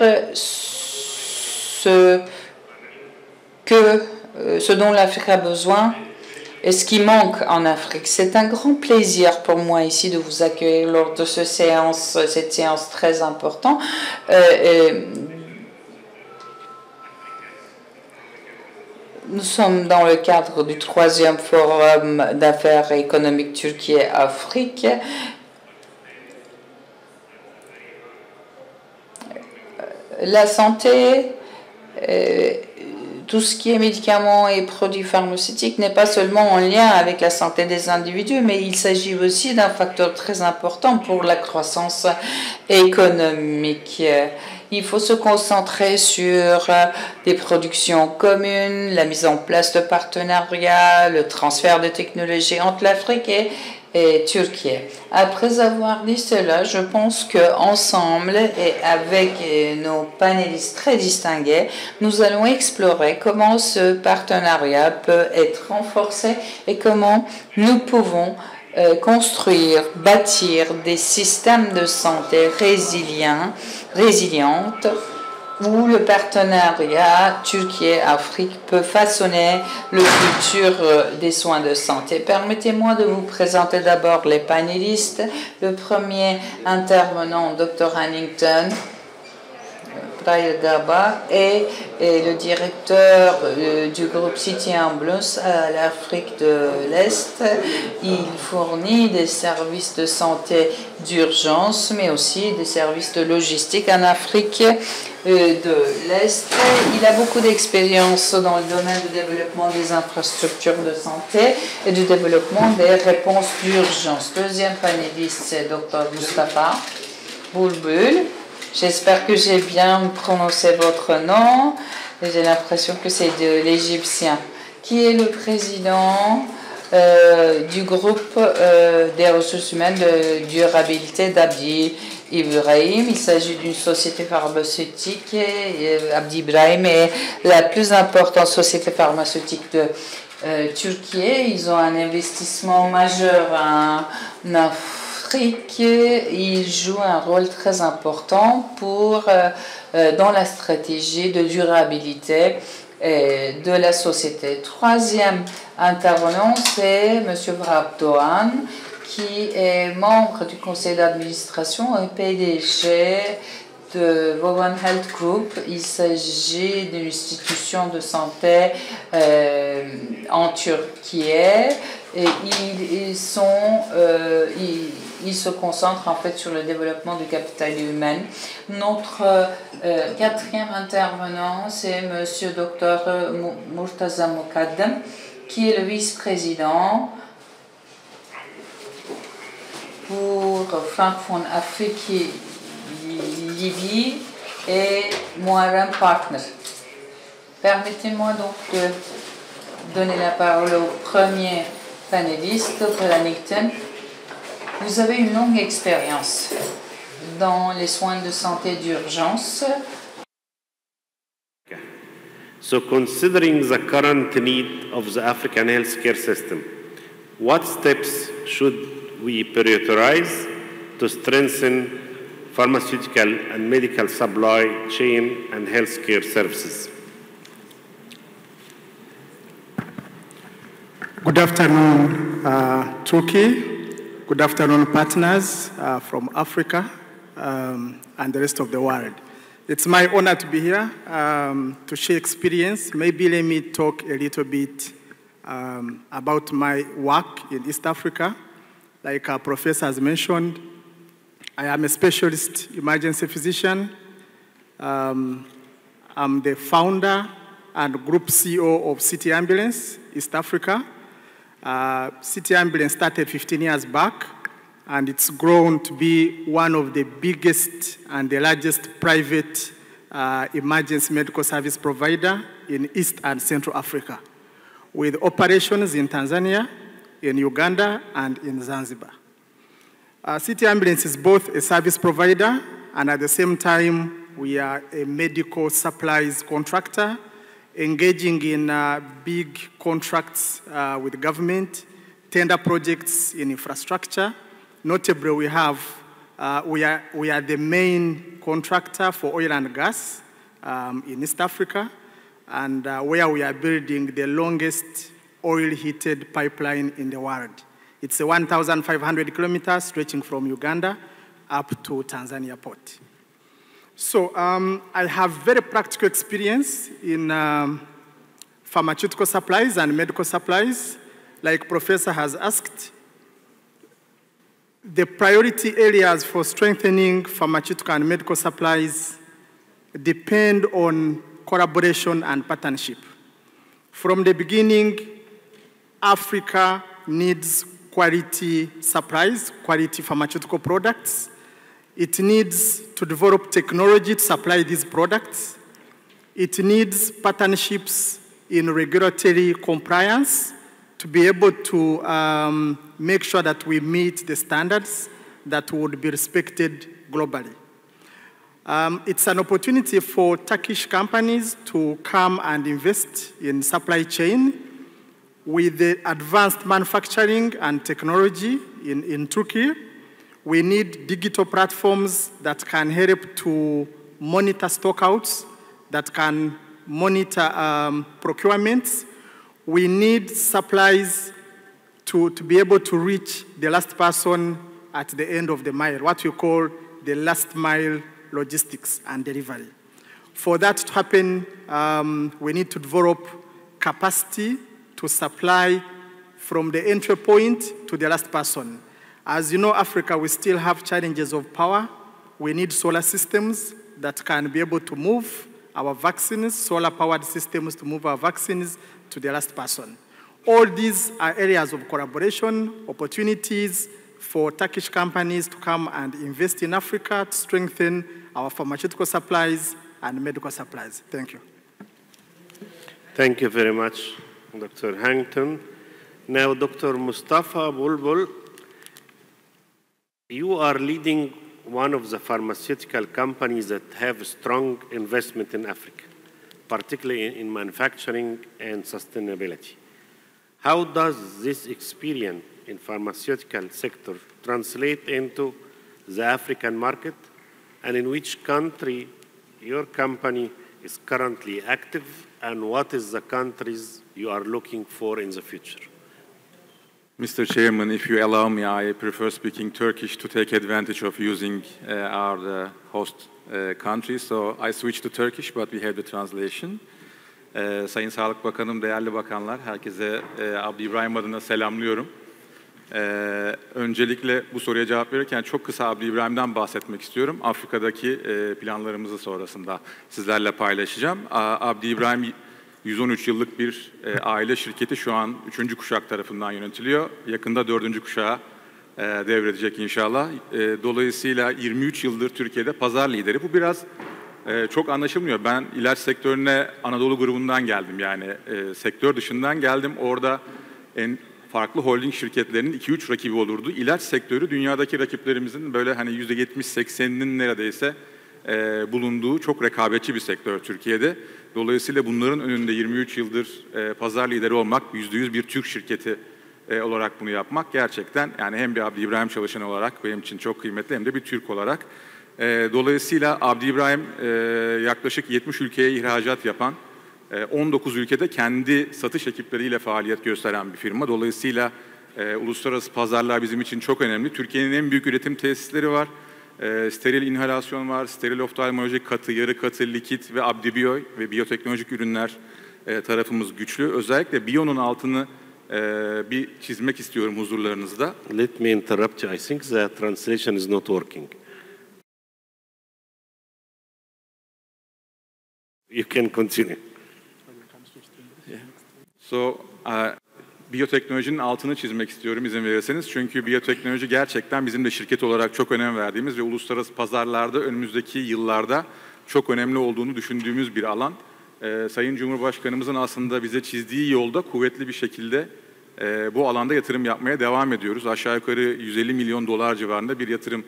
ce dont l'Afrique a besoin et ce qui manque en Afrique. C'est un grand plaisir pour moi ici de vous accueillir lors de cette séance très importante. Nous sommes dans le cadre du 3e forum d'affaires économiques Turquie-Afrique. La santé, tout ce qui est médicaments et produits pharmaceutiques n'est pas seulement en lien avec la santé des individus, mais il s'agit aussi d'un facteur très important pour la croissance économique. Il faut se concentrer sur des productions communes, la mise en place de partenariats, le transfert de technologies entre l'Afrique et Turquie. Après avoir dit cela, je pense qu'ensemble et avec nos panélistes très distingués, nous allons explorer comment ce partenariat peut être renforcé et comment nous pouvons bâtir des systèmes de santé résilientes où le partenariat Turquie-Afrique peut façonner le futur des soins de santé. Permettez-moi de vous présenter d'abord les panélistes. Le premier intervenant, Dr. Hannington, Jibril Gaba est le directeur du groupe City Ambulance à l'Afrique de l'Est. Il fournit des services de santé d'urgence, mais aussi des services de logistique en Afrique de l'Est. Il a beaucoup d'expérience dans le domaine du développement des infrastructures de santé et du développement des réponses d'urgence. Deuxième panéliste, c'est Dr Mustafa Boulboul. J'espère que j'ai bien prononcé votre nom. J'ai l'impression que c'est de l'égyptien. Qui est le président du groupe des ressources humaines de durabilité d'Abdi Ibrahim. Il s'agit d'une société pharmaceutique. Abdi Ibrahim est la plus importante société pharmaceutique de Turquie. Ils ont un investissement majeur en Afrique. Ils jouent un rôle très important dans la stratégie de durabilité de la société. Troisième intervenant, c'est M. Vrab Doğan, qui est membre du conseil d'administration et PDG de Vaughan Health Group. Il s'agit d'une institution de santé en Turquie. Et ils se concentrent en fait sur le développement du capital humain. Notre quatrième intervenant, c'est M. Dr Murtaza Mokaddam, qui est le vice-président pour Francophonie Afrique Libye et Muharrem Partner. Permettez-moi donc de donner la parole au premier panéliste, Dr Annington. Vous avez une longue expérience dans les soins de santé d'urgence. So considering the current need of the African healthcare system, what steps should we prioritize to strengthen pharmaceutical and medical supply chain and healthcare services? Good afternoon, Turkey. Good afternoon, partners from Africa and the rest of the world. It's my honor to be here to share experience. Maybe let me talk a little bit about my work in East Africa. Like our professor has mentioned, I am a specialist emergency physician. I'm the founder and group CEO of City Ambulance East Africa. City Ambulance started 15 years back, and it's grown to be one of the biggest and the largest private emergency medical service provider in East and Central Africa, with operations in Tanzania, in Uganda, and in Zanzibar. City Ambulance is both a service provider, and at the same time, we are a medical supplies contractor, engaging in big contracts with government, tender projects in infrastructure. Notably, we are the main contractor for oil and gas in East Africa, and where we are building the longest oil-heated pipeline in the world. It's a 1,500 kilometers stretching from Uganda up to Tanzania port. So I have very practical experience in pharmaceutical supplies and medical supplies. Like Professor has asked, the priority areas for strengthening pharmaceutical and medical supplies depend on collaboration and partnership. From the beginning, Africa needs quality supplies, quality pharmaceutical products. It needs to develop technology to supply these products. It needs partnerships in regulatory compliance to be able to make sure that we meet the standards that would be respected globally. It's an opportunity for Turkish companies to come and invest in supply chain with the advanced manufacturing and technology in Turkey. We need digital platforms that can help to monitor stockouts, that can monitor procurements. We need supplies to be able to reach the last person at the end of the mile, what we call the last mile logistics and delivery. For that to happen, we need to develop capacity to supply from the entry point to the last person. As you know, Africa, we still have challenges of power. We need solar systems that can be able to move our vaccines, solar-powered systems to move our vaccines to the last person. All these are areas of collaboration, opportunities for Turkish companies to come and invest in Africa to strengthen our pharmaceutical supplies and medical supplies. Thank you. Thank you very much, Dr. Harrington. Now, Dr. Mustafa Bulbul, you are leading one of the pharmaceutical companies that have strong investment in Africa, particularly in manufacturing and sustainability. How does this experience in pharmaceutical sector translate into the African market, and in which country your company is currently active, and what is the countries you are looking for in the future? Mr. Chairman, if you allow me, I prefer speaking Turkish to take advantage of using our host country. So I switched to Turkish, but we have the translation. Sayın Sağlık Bakanım, değerli bakanlar, herkese Abdi İbrahim adına selamlıyorum. Öncelikle bu soruya cevap verirken çok kısa Abdi İbrahim'den bahsetmek istiyorum. Afrika'daki planlarımızı sonrasında sizlerle paylaşacağım. Abdi İbrahim 113 yıllık bir aile şirketi, şu an 3. kuşak tarafından yönetiliyor. Yakında 4. kuşağa devredecek inşallah. Dolayısıyla 23 yıldır Türkiye'de pazar lideri. Bu biraz çok anlaşılmıyor. Ben ilaç sektörüne Anadolu grubundan geldim, yani sektör dışından geldim. Orada en farklı holding şirketlerinin 2-3 rakibi olurdu. İlaç sektörü dünyadaki rakiplerimizin böyle hani %70-80'inin neredeyse bulunduğu çok rekabetçi bir sektör Türkiye'de. Dolayısıyla bunların önünde 23 yıldır pazar lideri olmak, %100 bir Türk şirketi olarak bunu yapmak gerçekten, yani hem bir Abdi İbrahim çalışanı olarak benim için çok kıymetli, hem de bir Türk olarak. Dolayısıyla Abdi İbrahim yaklaşık 70 ülkeye ihracat yapan, 19 ülkede kendi satış ekipleriyle faaliyet gösteren bir firma. Dolayısıyla uluslararası pazarlar bizim için çok önemli. Türkiye'nin en büyük üretim tesisleri var. Steril inhalasyon var, steril oftalmolojik katı, yarı katı, likit ve Abdi-Bio ve biyoteknolojik ürünler tarafımız güçlü. Özellikle Bio'nun altını bir çizmek istiyorum huzurlarınızda. Let me interrupt you. I think the translation is not working. You can continue. So, biyoteknolojinin altını çizmek istiyorum izin verirseniz. Çünkü biyoteknoloji gerçekten bizim de şirket olarak çok önem verdiğimiz ve uluslararası pazarlarda önümüzdeki yıllarda çok önemli olduğunu düşündüğümüz bir alan. Sayın Cumhurbaşkanımızın aslında bize çizdiği yolda kuvvetli bir şekilde bu alanda yatırım yapmaya devam ediyoruz. Aşağı yukarı 150 milyon dolar civarında bir yatırım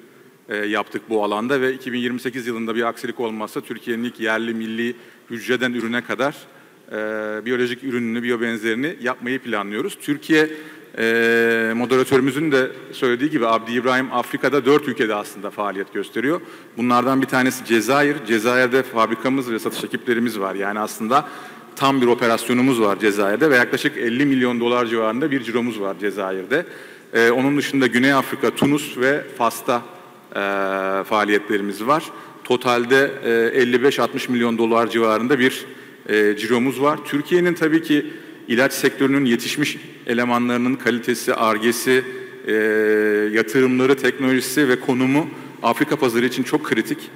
yaptık bu alanda ve 2028 yılında bir aksilik olmazsa Türkiye'nin ilk yerli milli hücreden ürüne kadar biyolojik ürününü, biyobenzerini yapmayı planlıyoruz. Türkiye, moderatörümüzün de söylediği gibi Abdi İbrahim Afrika'da 4 ülkede aslında faaliyet gösteriyor. Bunlardan bir tanesi Cezayir. Cezayir'de fabrikamız ve satış ekiplerimiz var. Yani aslında tam bir operasyonumuz var Cezayir'de ve yaklaşık 50 milyon dolar civarında bir ciromuz var Cezayir'de. Onun dışında Güney Afrika, Tunus ve Fas'ta faaliyetlerimiz var. Totalde 55-60 milyon dolar civarında bir ciromuz var. Türkiye'nin tabii ki ilaç sektörünün yetişmiş elemanlarının kalitesi, Ar-Ge'si, yatırımları, teknolojisi ve konumu Afrika pazarı için çok kritik.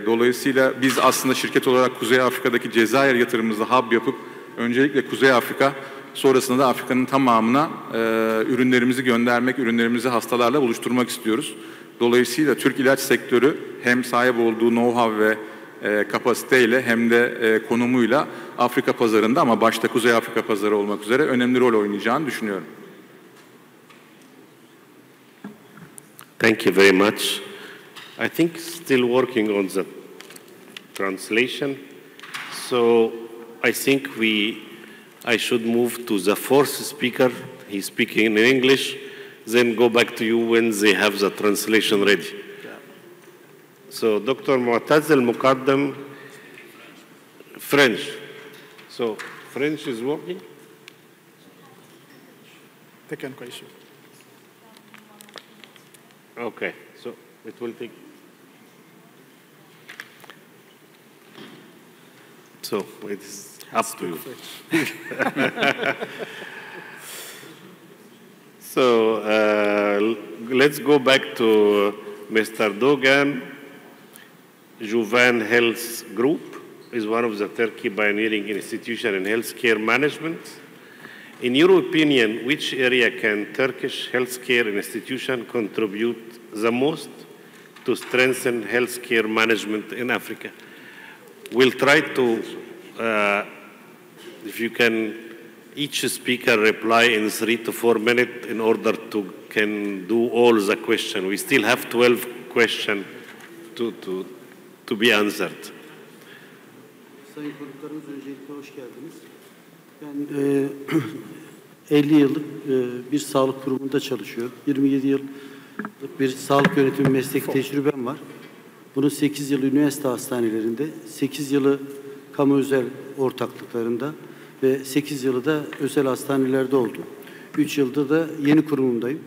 Dolayısıyla biz aslında şirket olarak Kuzey Afrika'daki Cezayir yatırımımızı hub yapıp öncelikle Kuzey Afrika, sonrasında da Afrika'nın tamamına ürünlerimizi göndermek, ürünlerimizi hastalarla buluşturmak istiyoruz. Dolayısıyla Türk ilaç sektörü hem sahip olduğu know-how ve kapasiteyle hem de konumuyla Afrika pazarında, ama başta Kuzey Afrika pazarı olmak üzere önemli rol oynayacağını düşünüyorum. Thank you very much. I think still working on the translation. So I think I should move to the fourth speaker. He's speaking in English. Then go back to you when they have the translation ready. So Dr. Mu'taz Al-Muqaddam, French. So French is working? Second question. Okay, so it will take. So it's up to you. So let's go back to Mr. Dogan. Juvan Health Group is one of the Turkey pioneering institutions in healthcare management. In your opinion, which area can Turkish healthcare institution contribute the most to strengthen healthcare management in Africa? We'll try to, if you can, each speaker reply in 3 to 4 minutes in order to can do all the questions. We still have 12 questions to be answered. Sayın konuklarımız, öncelikle hoş geldiniz. Ben 50 yıllık bir sağlık kurumunda çalışıyorum. 27 yıllık bir sağlık yönetimi meslek tecrübem var. Bunun 8 yılı üniversite hastanelerinde, 8 yılı kamu özel ortaklıklarında ve 8 yılı da özel hastanelerde oldum. 3 yılda da yeni kurumumdayım.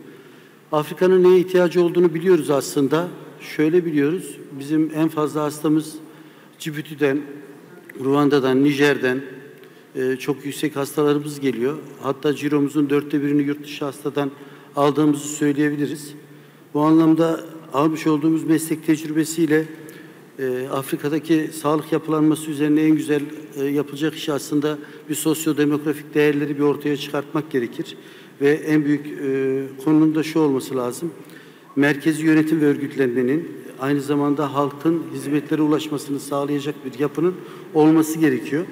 Afrika'nın neye ihtiyacı olduğunu biliyoruz aslında. Şöyle biliyoruz, bizim en fazla hastamız Cibuti'den, Ruanda'dan, Nijer'den çok yüksek hastalarımız geliyor. Hatta ciromuzun 1/4'ünü yurt dışı hastadan aldığımızı söyleyebiliriz. Bu anlamda almış olduğumuz meslek tecrübesiyle Afrika'daki sağlık yapılanması üzerine en güzel yapılacak iş aslında bir sosyodemografik değerleri bir ortaya çıkartmak gerekir. Ve en büyük konunun da şu olması lazım. Merkezi yönetim ve örgütlenmenin aynı zamanda halkın hizmetlere ulaşmasını sağlayacak bir yapının olması gerekiyor.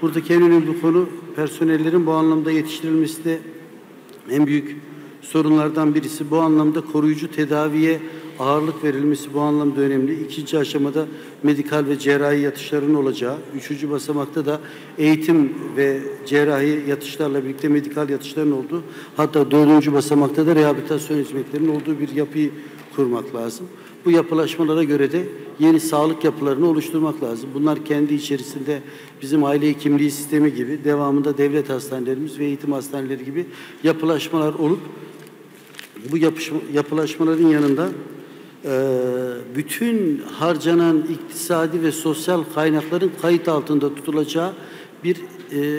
Buradaki en önemli konu personellerin bu anlamda yetiştirilmesi de en büyük sorunlardan birisi. Bu anlamda koruyucu tedaviye ağırlık verilmesi bu anlamda önemli. 2. aşamada medikal ve cerrahi yatışların olacağı, 3. basamakta da eğitim ve cerrahi yatışlarla birlikte medikal yatışların olduğu, hatta 4. basamakta da rehabilitasyon hizmetlerinin olduğu bir yapıyı kurmak lazım. Bu yapılaşmalara göre de yeni sağlık yapılarını oluşturmak lazım. Bunlar kendi içerisinde bizim aile hekimliği sistemi gibi, devamında devlet hastanelerimiz ve eğitim hastaneleri gibi yapılaşmalar olup, bu yapılaşmaların yanında bütün harcanan iktisadi ve sosyal kaynakların kayıt altında tutulacağı bir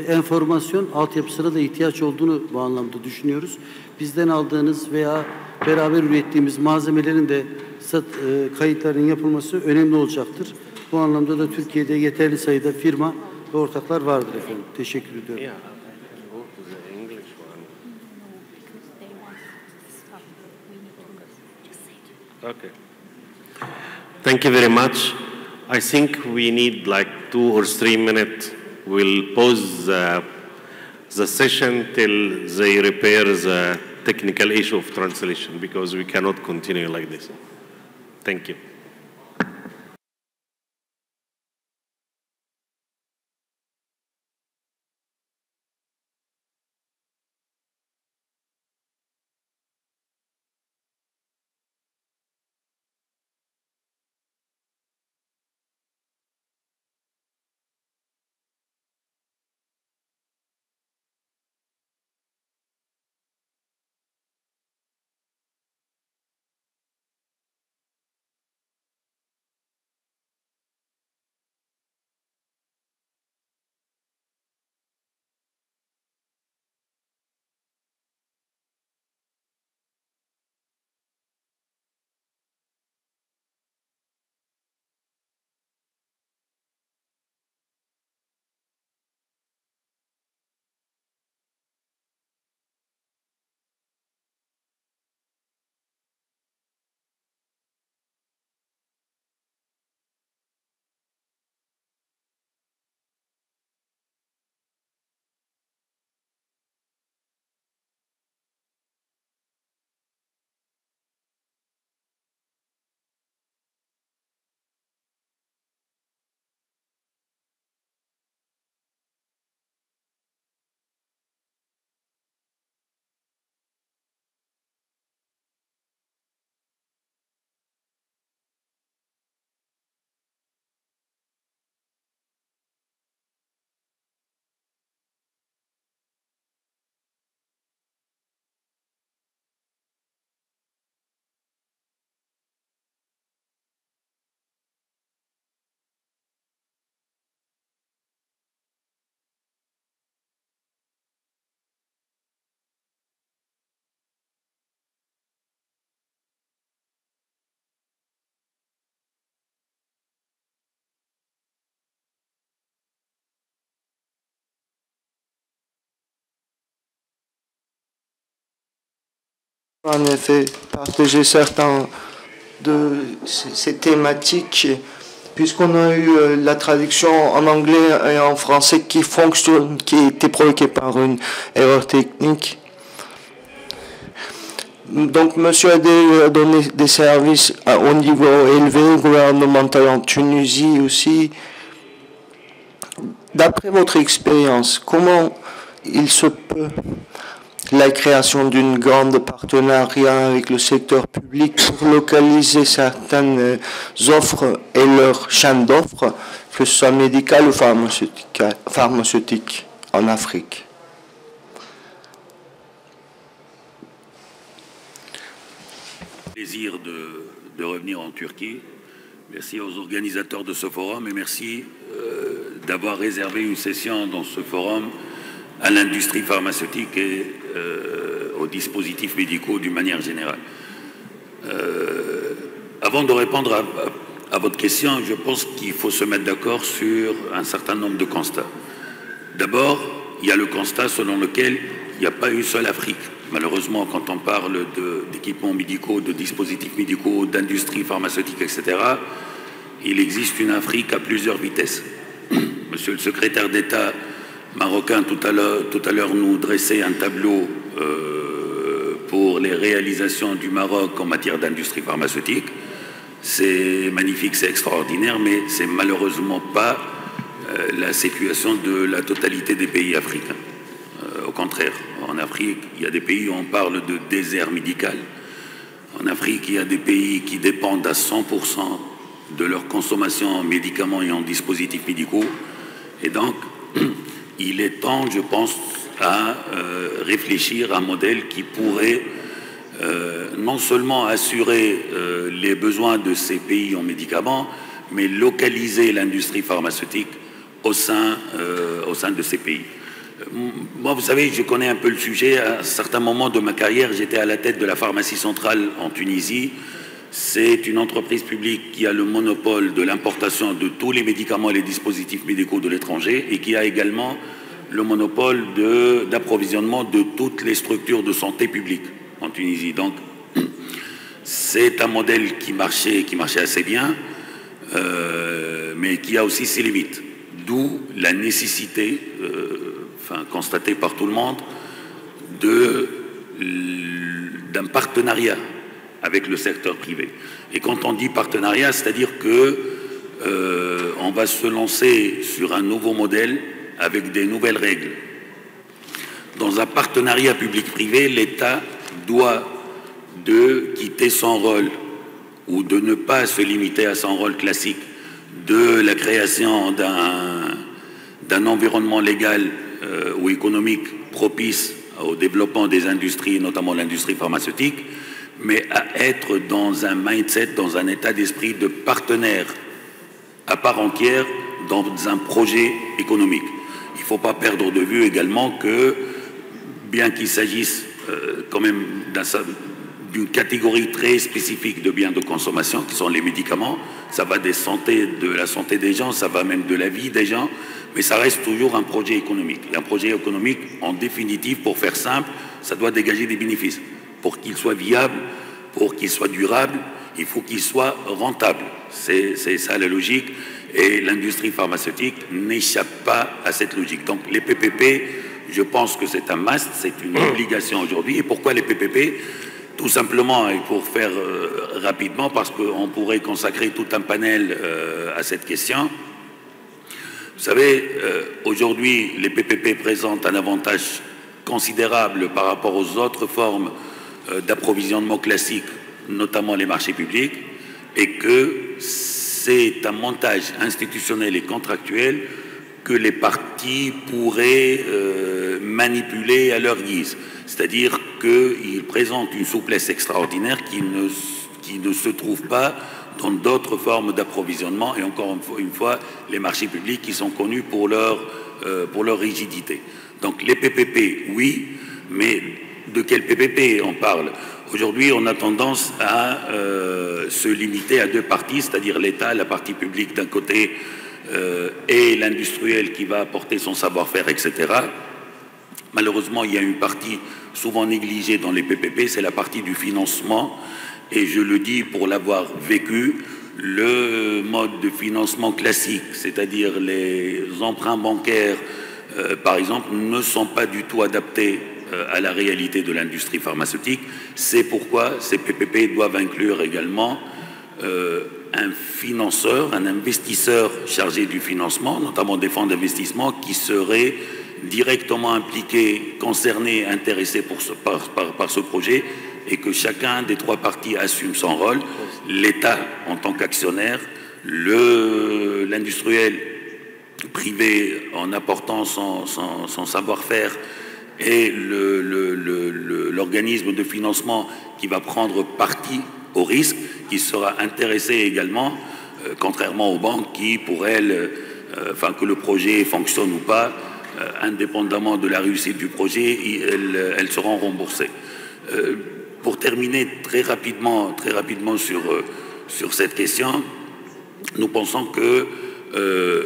enformasyon altyapısına da ihtiyaç olduğunu bu anlamda düşünüyoruz. Bizden aldığınız veya beraber ürettiğimiz malzemelerin de kayıtların yapılması önemli olacaktır. Bu anlamda da Türkiye'de yeterli sayıda firma ve ortaklar vardır efendim. Teşekkür ediyorum. Okay. Thank you very much. I think we need like 2 or 3 minutes. We'll pause the session till they repair the technical issue of translation because we cannot continue like this. Thank you. En effet, partager certains de ces thématiques, puisqu'on a eu la traduction en anglais et en français qui fonctionne, qui a été provoquée par une erreur technique. Donc, Monsieur a donné des services au niveau élevé, gouvernemental en Tunisie aussi. D'après votre expérience, comment il se peut la création d'une grande partenariat avec le secteur public pour localiser certaines offres et leur chaîne d'offres, que ce soit médicale ou pharmaceutique en Afrique? Plaisir de revenir en Turquie. Merci aux organisateurs de ce forum et merci d'avoir réservé une session dans ce forum à l'industrie pharmaceutique et aux dispositifs médicaux d'une manière générale. Avant de répondre à votre question, je pense qu'il faut se mettre d'accord sur un certain nombre de constats. D'abord, il y a le constat selon lequel il n'y a pas une seule Afrique. Malheureusement, quand on parle d'équipements médicaux, de dispositifs médicaux, d'industrie pharmaceutique, etc., il existe une Afrique à plusieurs vitesses. Monsieur le secrétaire d'État marocain, tout à l'heure, nous dressait un tableau pour les réalisations du Maroc en matière d'industrie pharmaceutique. C'est magnifique, c'est extraordinaire, mais c'est malheureusement pas la situation de la totalité des pays africains. Au contraire, en Afrique, il y a des pays où on parle de désert médical. En Afrique, il y a des pays qui dépendent à 100% de leur consommation en médicaments et en dispositifs médicaux. Et donc, il est temps, je pense, à réfléchir à un modèle qui pourrait non seulement assurer les besoins de ces pays en médicaments, mais localiser l'industrie pharmaceutique au sein de ces pays. Moi, vous savez, je connais un peu le sujet. À un certain moment de ma carrière, j'étais à la tête de la pharmacie centrale en Tunisie. C'est une entreprise publique qui a le monopole de l'importation de tous les médicaments et les dispositifs médicaux de l'étranger et qui a également le monopole d'approvisionnement de toutes les structures de santé publique en Tunisie. Donc, c'est un modèle qui marchait assez bien, mais qui a aussi ses limites. D'où la nécessité, constatée par tout le monde, d'un partenariat avec le secteur privé. Et quand on dit partenariat, c'est-à-dire que on va se lancer sur un nouveau modèle avec des nouvelles règles. Dans un partenariat public-privé, l'État doit quitter son rôle ou de ne pas se limiter à son rôle classique de la création d'un environnement légal ou économique propice au développement des industries, notamment l'industrie pharmaceutique, mais à être dans un mindset, dans un état d'esprit de partenaire à part entière dans un projet économique. Il ne faut pas perdre de vue également que, bien qu'il s'agisse quand même d'une catégorie très spécifique de biens de consommation, qui sont les médicaments, ça va de la santé des gens, ça va même de la vie des gens, mais ça reste toujours un projet économique. Et un projet économique, en définitive, pour faire simple, ça doit dégager des bénéfices. Pour qu'il soit viable, pour qu'il soit durable, il faut qu'il soit rentable. C'est ça la logique. Et l'industrie pharmaceutique n'échappe pas à cette logique. Donc les PPP, je pense que c'est un must, c'est une obligation aujourd'hui. Et pourquoi les PPP? Tout simplement, et pour faire rapidement, parce qu'on pourrait consacrer tout un panel à cette question. Vous savez, aujourd'hui, les PPP présentent un avantage considérable par rapport aux autres formes d'approvisionnement classique, notamment les marchés publics, et que c'est un montage institutionnel et contractuel que les parties pourraient manipuler à leur guise. C'est-à-dire qu'ils présentent une souplesse extraordinaire qui ne se trouve pas dans d'autres formes d'approvisionnement, et encore une fois, les marchés publics qui sont connus pour leur rigidité. Donc les PPP, oui, mais de quel PPP on parle? Aujourd'hui, on a tendance à se limiter à deux parties, c'est-à-dire l'État, la partie publique d'un côté, et l'industriel qui va apporter son savoir-faire, etc. Malheureusement, il y a une partie souvent négligée dans les PPP, c'est la partie du financement. Et je le dis pour l'avoir vécu, le mode de financement classique, c'est-à-dire les emprunts bancaires, par exemple, ne sont pas du tout adaptés à la réalité de l'industrie pharmaceutique. C'est pourquoi ces PPP doivent inclure également un financeur, un investisseur chargé du financement, notamment des fonds d'investissement qui seraient directement impliqués, concernés, intéressés par ce projet, et que chacun des trois parties assume son rôle, l'État en tant qu'actionnaire, l'industriel privé en apportant son savoir-faire et l'organisme de financement qui va prendre parti au risque, qui sera intéressé également, contrairement aux banques qui, pour elles, que le projet fonctionne ou pas, indépendamment de la réussite du projet, elles seront remboursées. Pour terminer très rapidement sur cette question, nous pensons que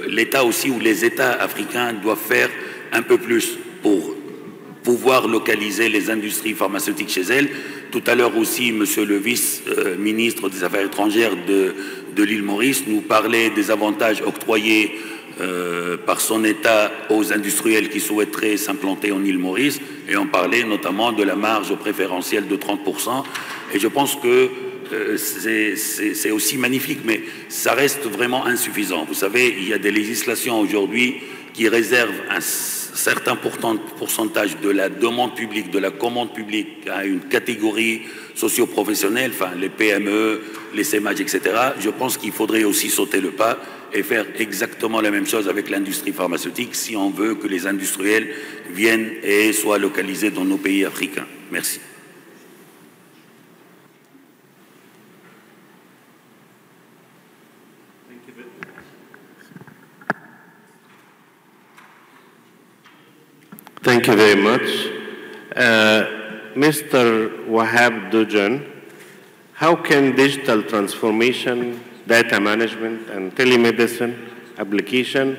l'État aussi, ou les États africains doivent faire un peu plus pour pouvoir localiser les industries pharmaceutiques chez elles. Tout à l'heure aussi, monsieur le vice-ministre des Affaires étrangères de l'île Maurice nous parlait des avantages octroyés par son État aux industriels qui souhaiteraient s'implanter en île Maurice, et on parlait notamment de la marge préférentielle de 30%. Et je pense que c'est aussi magnifique, mais ça reste vraiment insuffisant. Vous savez, il y a des législations aujourd'hui qui réservent un certain pourcentage de la demande publique, de la commande publique à une catégorie socio-professionnelle, enfin les PME, les CMAG, etc. Je pense qu'il faudrait aussi sauter le pas et faire exactement la même chose avec l'industrie pharmaceutique si on veut que les industriels viennent et soient localisés dans nos pays africains. Merci. Thank you very much. Mr. Wahab Dujan, how can digital transformation, data management, and telemedicine application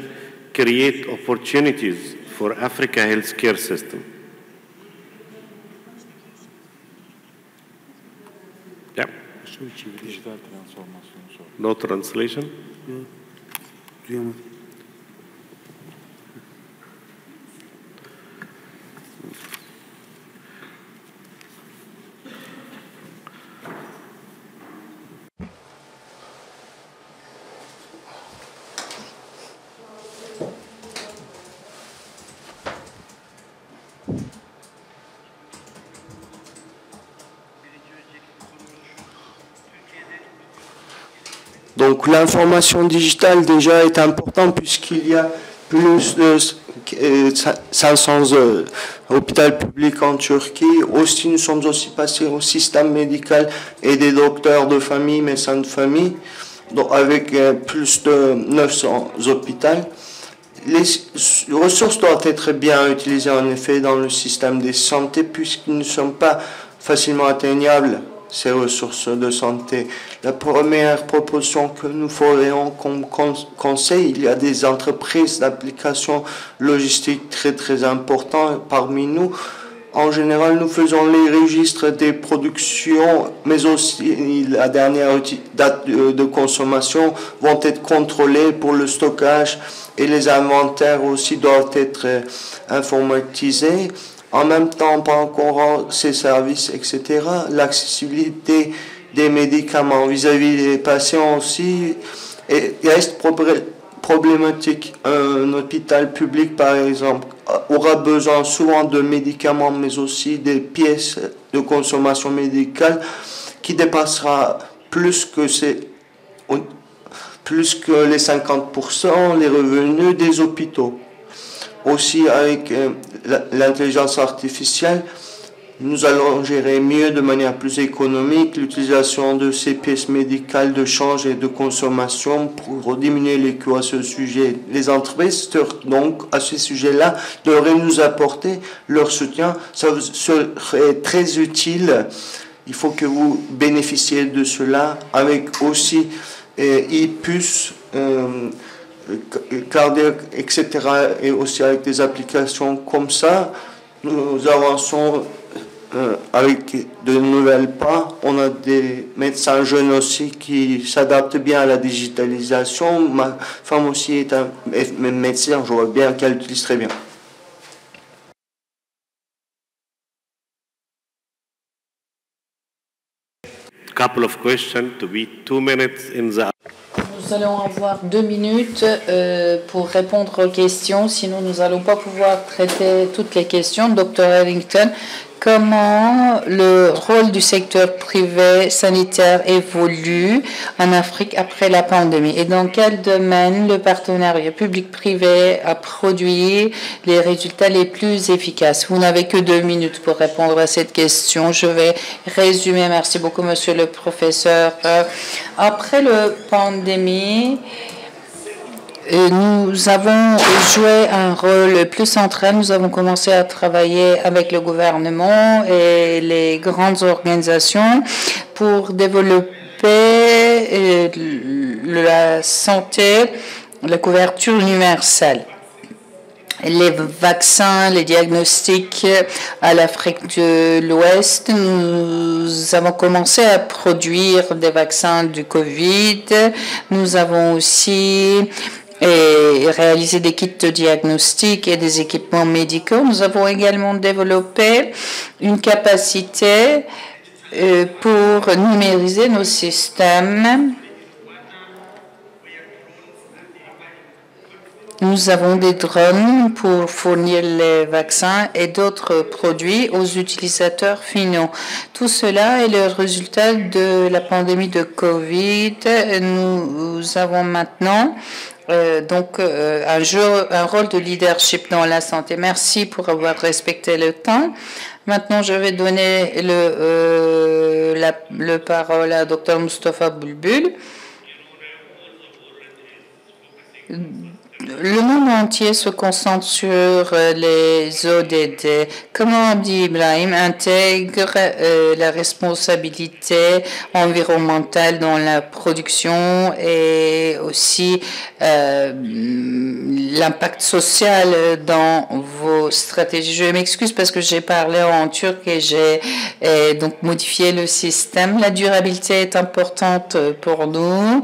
create opportunities for Africa healthcare system? Yeah. No translation? Yeah. Donc l'information digitale déjà est importante puisqu'il y a plus de 500 hôpitaux publics en Turquie. Aussi, nous sommes aussi passés au système médical et des docteurs de famille, médecins de famille, donc avec plus de 900 hôpitaux. Les ressources doivent être bien utilisées en effet dans le système de santé puisqu'ils ne sont pas facilement atteignables, ces ressources de santé. La première proposition que nous ferions comme conseil, il y a des entreprises d'application logistique très importantes parmi nous. En général, nous faisons les registres des productions, mais aussi la dernière date de consommation vont être contrôlées pour le stockage et les inventaires aussi doivent être informatisés. En même temps, par rapport à ces services, etc., l'accessibilité des médicaments vis-à-vis des patients aussi reste problématique. Un hôpital public, par exemple, aura besoin souvent de médicaments, mais aussi des pièces de consommation médicale qui dépassera plus que les 50% les revenus des hôpitaux. Aussi, avec l'intelligence artificielle, nous allons gérer mieux, de manière plus économique, l'utilisation de ces pièces médicales de change et de consommation pour diminuer les coûts à ce sujet. Les entreprises, donc, à ce sujet-là, devraient nous apporter leur soutien. Ça serait très utile. Il faut que vous bénéficiez de cela, avec aussi e-puces, cardiaque, etc., et aussi avec des applications comme ça, nous avançons avec de nouvelles pas. On a des médecins jeunes aussi qui s'adaptent bien à la digitalisation. Ma femme aussi est un médecin, je vois bien qu'elle utilise très bien. Couple of questions to be 2 minutes in the... Nous allons avoir 2 minutes pour répondre aux questions, sinon nous n'allons pas pouvoir traiter toutes les questions. Dr. Ellington, comment le rôle du secteur privé sanitaire évolue en Afrique après la pandémie et dans quel domaine le partenariat public-privé a produit les résultats les plus efficaces? Vous n'avez que 2 minutes pour répondre à cette question. Je vais résumer. Merci beaucoup, monsieur le professeur. Après la pandémie, nous avons joué un rôle plus central. Nous avons commencé à travailler avec le gouvernement et les grandes organisations pour développer la santé, la couverture universelle. Les vaccins, les diagnostics à l'Afrique de l'Ouest. Nous avons commencé à produire des vaccins du Covid. Nous avons aussi réalisé des kits de diagnostic et des équipements médicaux. Nous avons également développé une capacité pour numériser nos systèmes. Nous avons des drones pour fournir les vaccins et d'autres produits aux utilisateurs finaux. Tout cela est le résultat de la pandémie de Covid. Nous avons maintenant un rôle de leadership dans la santé. Merci pour avoir respecté le temps. Maintenant, je vais donner le parole à Dr. Moustapha Boulboul. Le monde entier se concentre sur les ODD. Comment Abdi Ibrahim intègre la responsabilité environnementale dans la production et aussi l'impact social dans vos stratégies? Je m'excuse parce que j'ai parlé en turc et j'ai donc modifié le système. La durabilité est importante pour nous.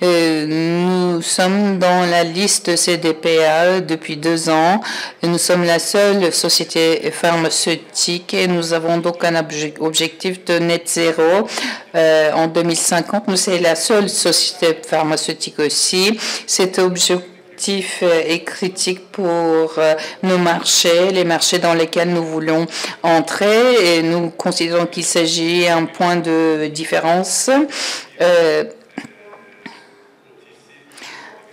Nous sommes dans la liste CDPA depuis 2 ans. Nous sommes la seule société pharmaceutique et nous avons donc un objectif de net zéro en 2050. Nous sommes la seule société pharmaceutique aussi. Cet objectif est critique pour nos marchés, les marchés dans lesquels nous voulons entrer et nous considérons qu'il s'agit d'un point de différence.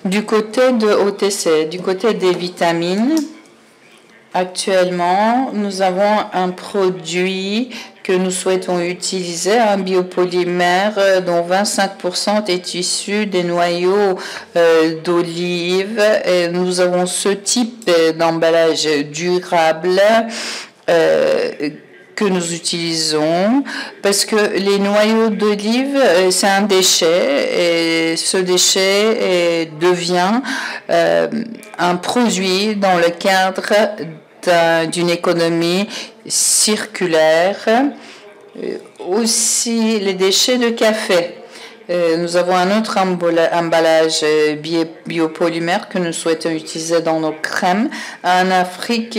Du côté de OTC, du côté des vitamines, actuellement, nous avons un produit que nous souhaitons utiliser, un biopolymère dont 25% est issu des noyaux d'olive. Nous avons ce type d'emballage durable que nous utilisons parce que les noyaux d'olive, c'est un déchet et ce déchet devient un produit dans le cadre d'une économie circulaire. Aussi les déchets de café. Nous avons un autre emballage biopolymère que nous souhaitons utiliser dans nos crèmes. En Afrique,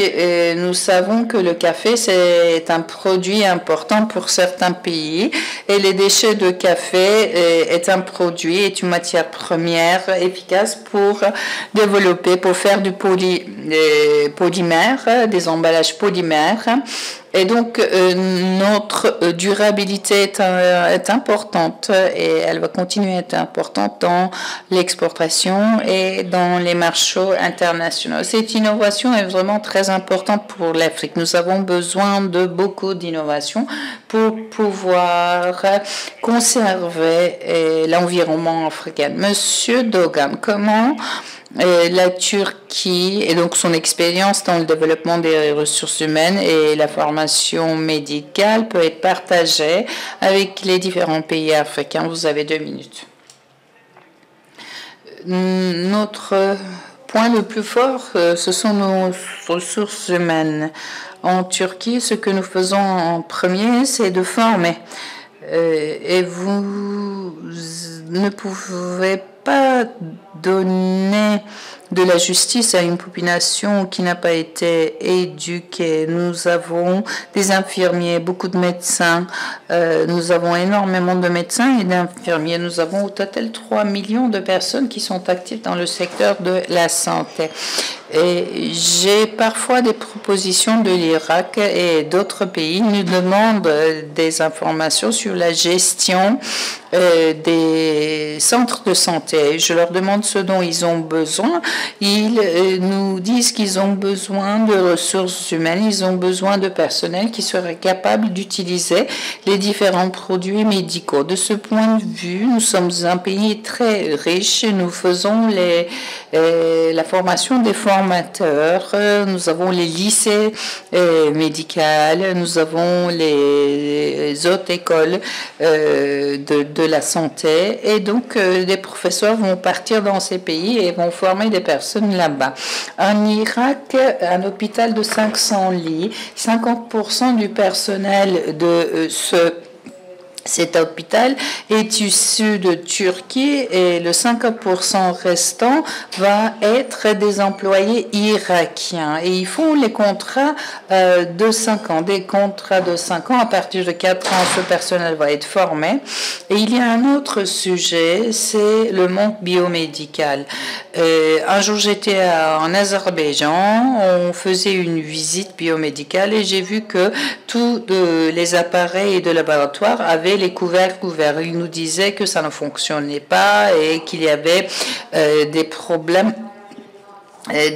nous savons que le café, c'est un produit important pour certains pays et les déchets de café est un produit, est une matière première efficace pour développer, pour faire du polymère, des emballages polymères. Et donc, notre durabilité est importante et elle va continuer à être importante dans l'exportation et dans les marchés internationaux. Cette innovation est vraiment très importante pour l'Afrique. Nous avons besoin de beaucoup d'innovation pour pouvoir conserver l'environnement africain. Monsieur Dogan, comment la Turquie et donc son expérience dans le développement des ressources humaines et la formation médicale peut être partagée avec les différents pays africains? Vous avez 2 minutes. Notre point le plus fort, ce sont nos ressources humaines. En Turquie, ce que nous faisons en premier, c'est de former. Et vous ne pouvez pas donner de la justice à une population qui n'a pas été éduquée. Nous avons des infirmiers, beaucoup de médecins. Nous avons énormément de médecins et d'infirmiers. Nous avons au total 3 millions de personnes qui sont actives dans le secteur de la santé. Et j'ai parfois des propositions de l'Irak et d'autres pays nous demandent des informations sur la gestion des centres de santé. Je leur demande ce dont ils ont besoin. Ils nous disent qu'ils ont besoin de ressources humaines, ils ont besoin de personnel qui serait capable d'utiliser les différents produits médicaux. De ce point de vue, nous sommes un pays très riche et nous faisons la formation des formateurs. Nous avons les lycées médicaux, nous avons les hautes écoles de la santé et donc des professeurs vont partir dans ces pays et vont former des personnes là-bas. En Irak, un hôpital de 500 lits, 50% du personnel de cet hôpital est issu de Turquie et le 50% restant va être des employés irakiens. Et ils font les contrats de 5 ans. Des contrats de 5 ans, à partir de 4 ans, ce personnel va être formé. Et il y a un autre sujet, c'est le manque biomédical. Un jour, j'étais en Azerbaïdjan, on faisait une visite biomédicale et j'ai vu que tous les appareils de laboratoire avaient les couverts. Ils nous disaient que ça ne fonctionnait pas et qu'il y avait des problèmes. Et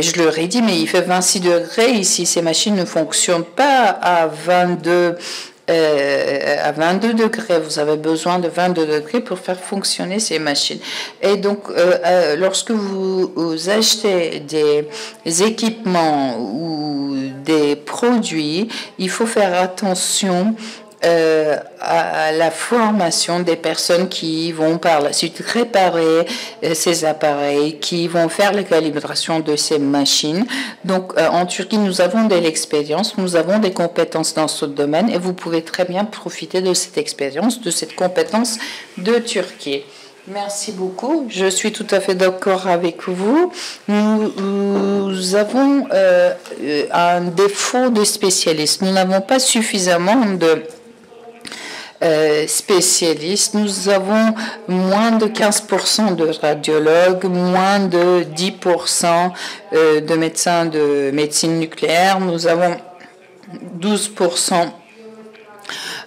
je leur ai dit, mais il fait 26 degrés ici, ces machines ne fonctionnent pas à 22 degrés. Vous avez besoin de 22 degrés pour faire fonctionner ces machines. Et donc, lorsque vous achetez des équipements ou des produits, il faut faire attention à la formation des personnes qui vont par la suite réparer ces appareils, qui vont faire la calibration de ces machines. Donc, en Turquie, nous avons de l'expérience, nous avons des compétences dans ce domaine et vous pouvez très bien profiter de cette expérience, de cette compétence de Turquie. Merci beaucoup. Je suis tout à fait d'accord avec vous. Nous avons un défaut de spécialistes. Nous n'avons pas suffisamment de spécialistes. Nous avons moins de 15% de radiologues, moins de 10% de médecins de médecine nucléaire. Nous avons 12%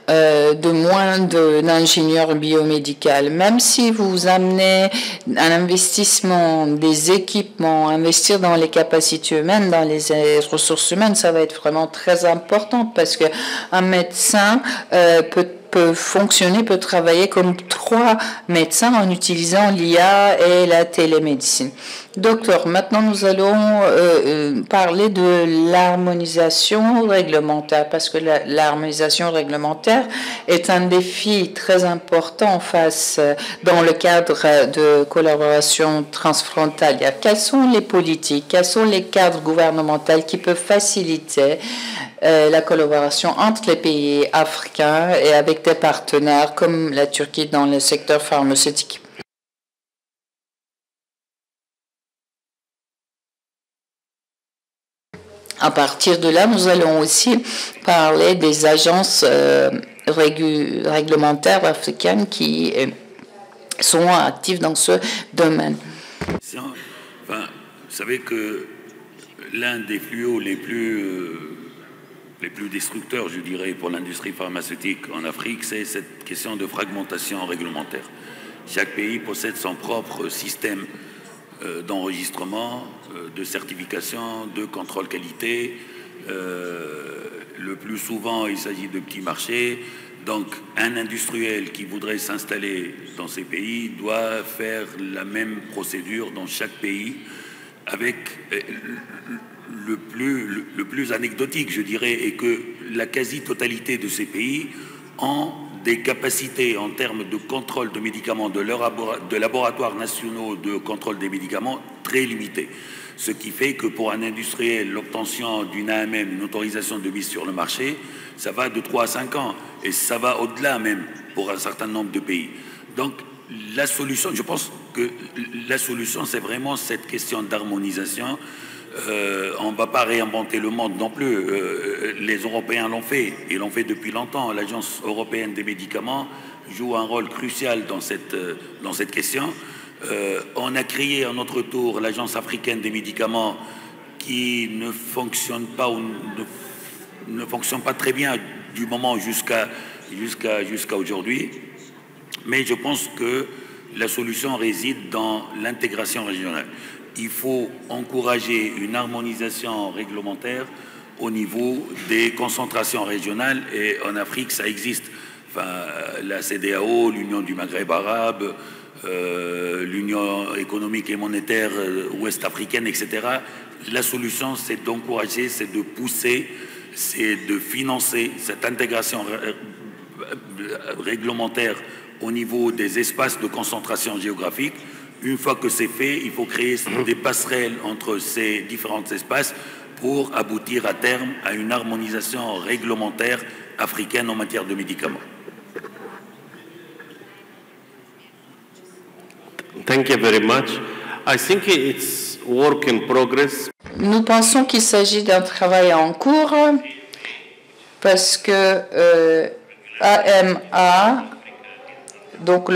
de moins d'ingénieurs biomédicaux. Même si vous amenez un investissement, des équipements, investir dans les capacités humaines, dans les ressources humaines, ça va être vraiment très important parce qu'un médecin peut fonctionner, peut travailler comme 3 médecins en utilisant l'IA et la télémédecine. Docteur, maintenant nous allons parler de l'harmonisation réglementaire parce que l'harmonisation réglementaire est un défi très important dans le cadre de collaboration transfrontalière. Quelles sont les politiques, quels sont les cadres gouvernementaux qui peuvent faciliter la collaboration entre les pays africains et avec des partenaires comme la Turquie dans le secteur pharmaceutique? À partir de là, nous allons aussi parler des agences réglementaires africaines qui sont actives dans ce domaine. Enfin, vous savez que l'un des fléaux les plus destructeurs, je dirais, pour l'industrie pharmaceutique en Afrique, c'est cette question de fragmentation réglementaire. Chaque pays possède son propre système d'enregistrement, de certification, de contrôle qualité. Le plus souvent, il s'agit de petits marchés. Donc, un industriel qui voudrait s'installer dans ces pays doit faire la même procédure dans chaque pays, avec le plus anecdotique, je dirais, est que la quasi-totalité de ces pays ont des capacités en termes de contrôle de médicaments de laboratoires nationaux de contrôle des médicaments très limitées. Ce qui fait que pour un industriel, l'obtention d'une AMM, une autorisation de mise sur le marché, ça va de 3 à 5 ans. Et ça va au-delà même pour un certain nombre de pays. Donc, la solution, je pense que la solution, c'est vraiment cette question d'harmonisation. On ne va pas réinventer le monde non plus. Les Européens l'ont fait. Ils l'ont fait depuis longtemps. L'Agence européenne des médicaments joue un rôle crucial dans cette question. On a créé à notre tour l'Agence africaine des médicaments qui ne fonctionne pas ou ne fonctionne pas très bien du moment jusqu'à aujourd'hui. Mais je pense que la solution réside dans l'intégration régionale. Il faut encourager une harmonisation réglementaire au niveau des concentrations régionales et en Afrique, ça existe. Enfin, la CEDEAO, l'Union du Maghreb arabe, l'Union économique et monétaire ouest-africaine, etc. La solution, c'est d'encourager, c'est de pousser, c'est de financer cette intégration réglementaire au niveau des espaces de concentration géographique. Une fois que c'est fait, il faut créer des passerelles entre ces différents espaces pour aboutir à terme à une harmonisation réglementaire africaine en matière de médicaments. Thank you very much. I think it's work in progress. Nous pensons qu'il s'agit d'un travail en cours parce que AMA, donc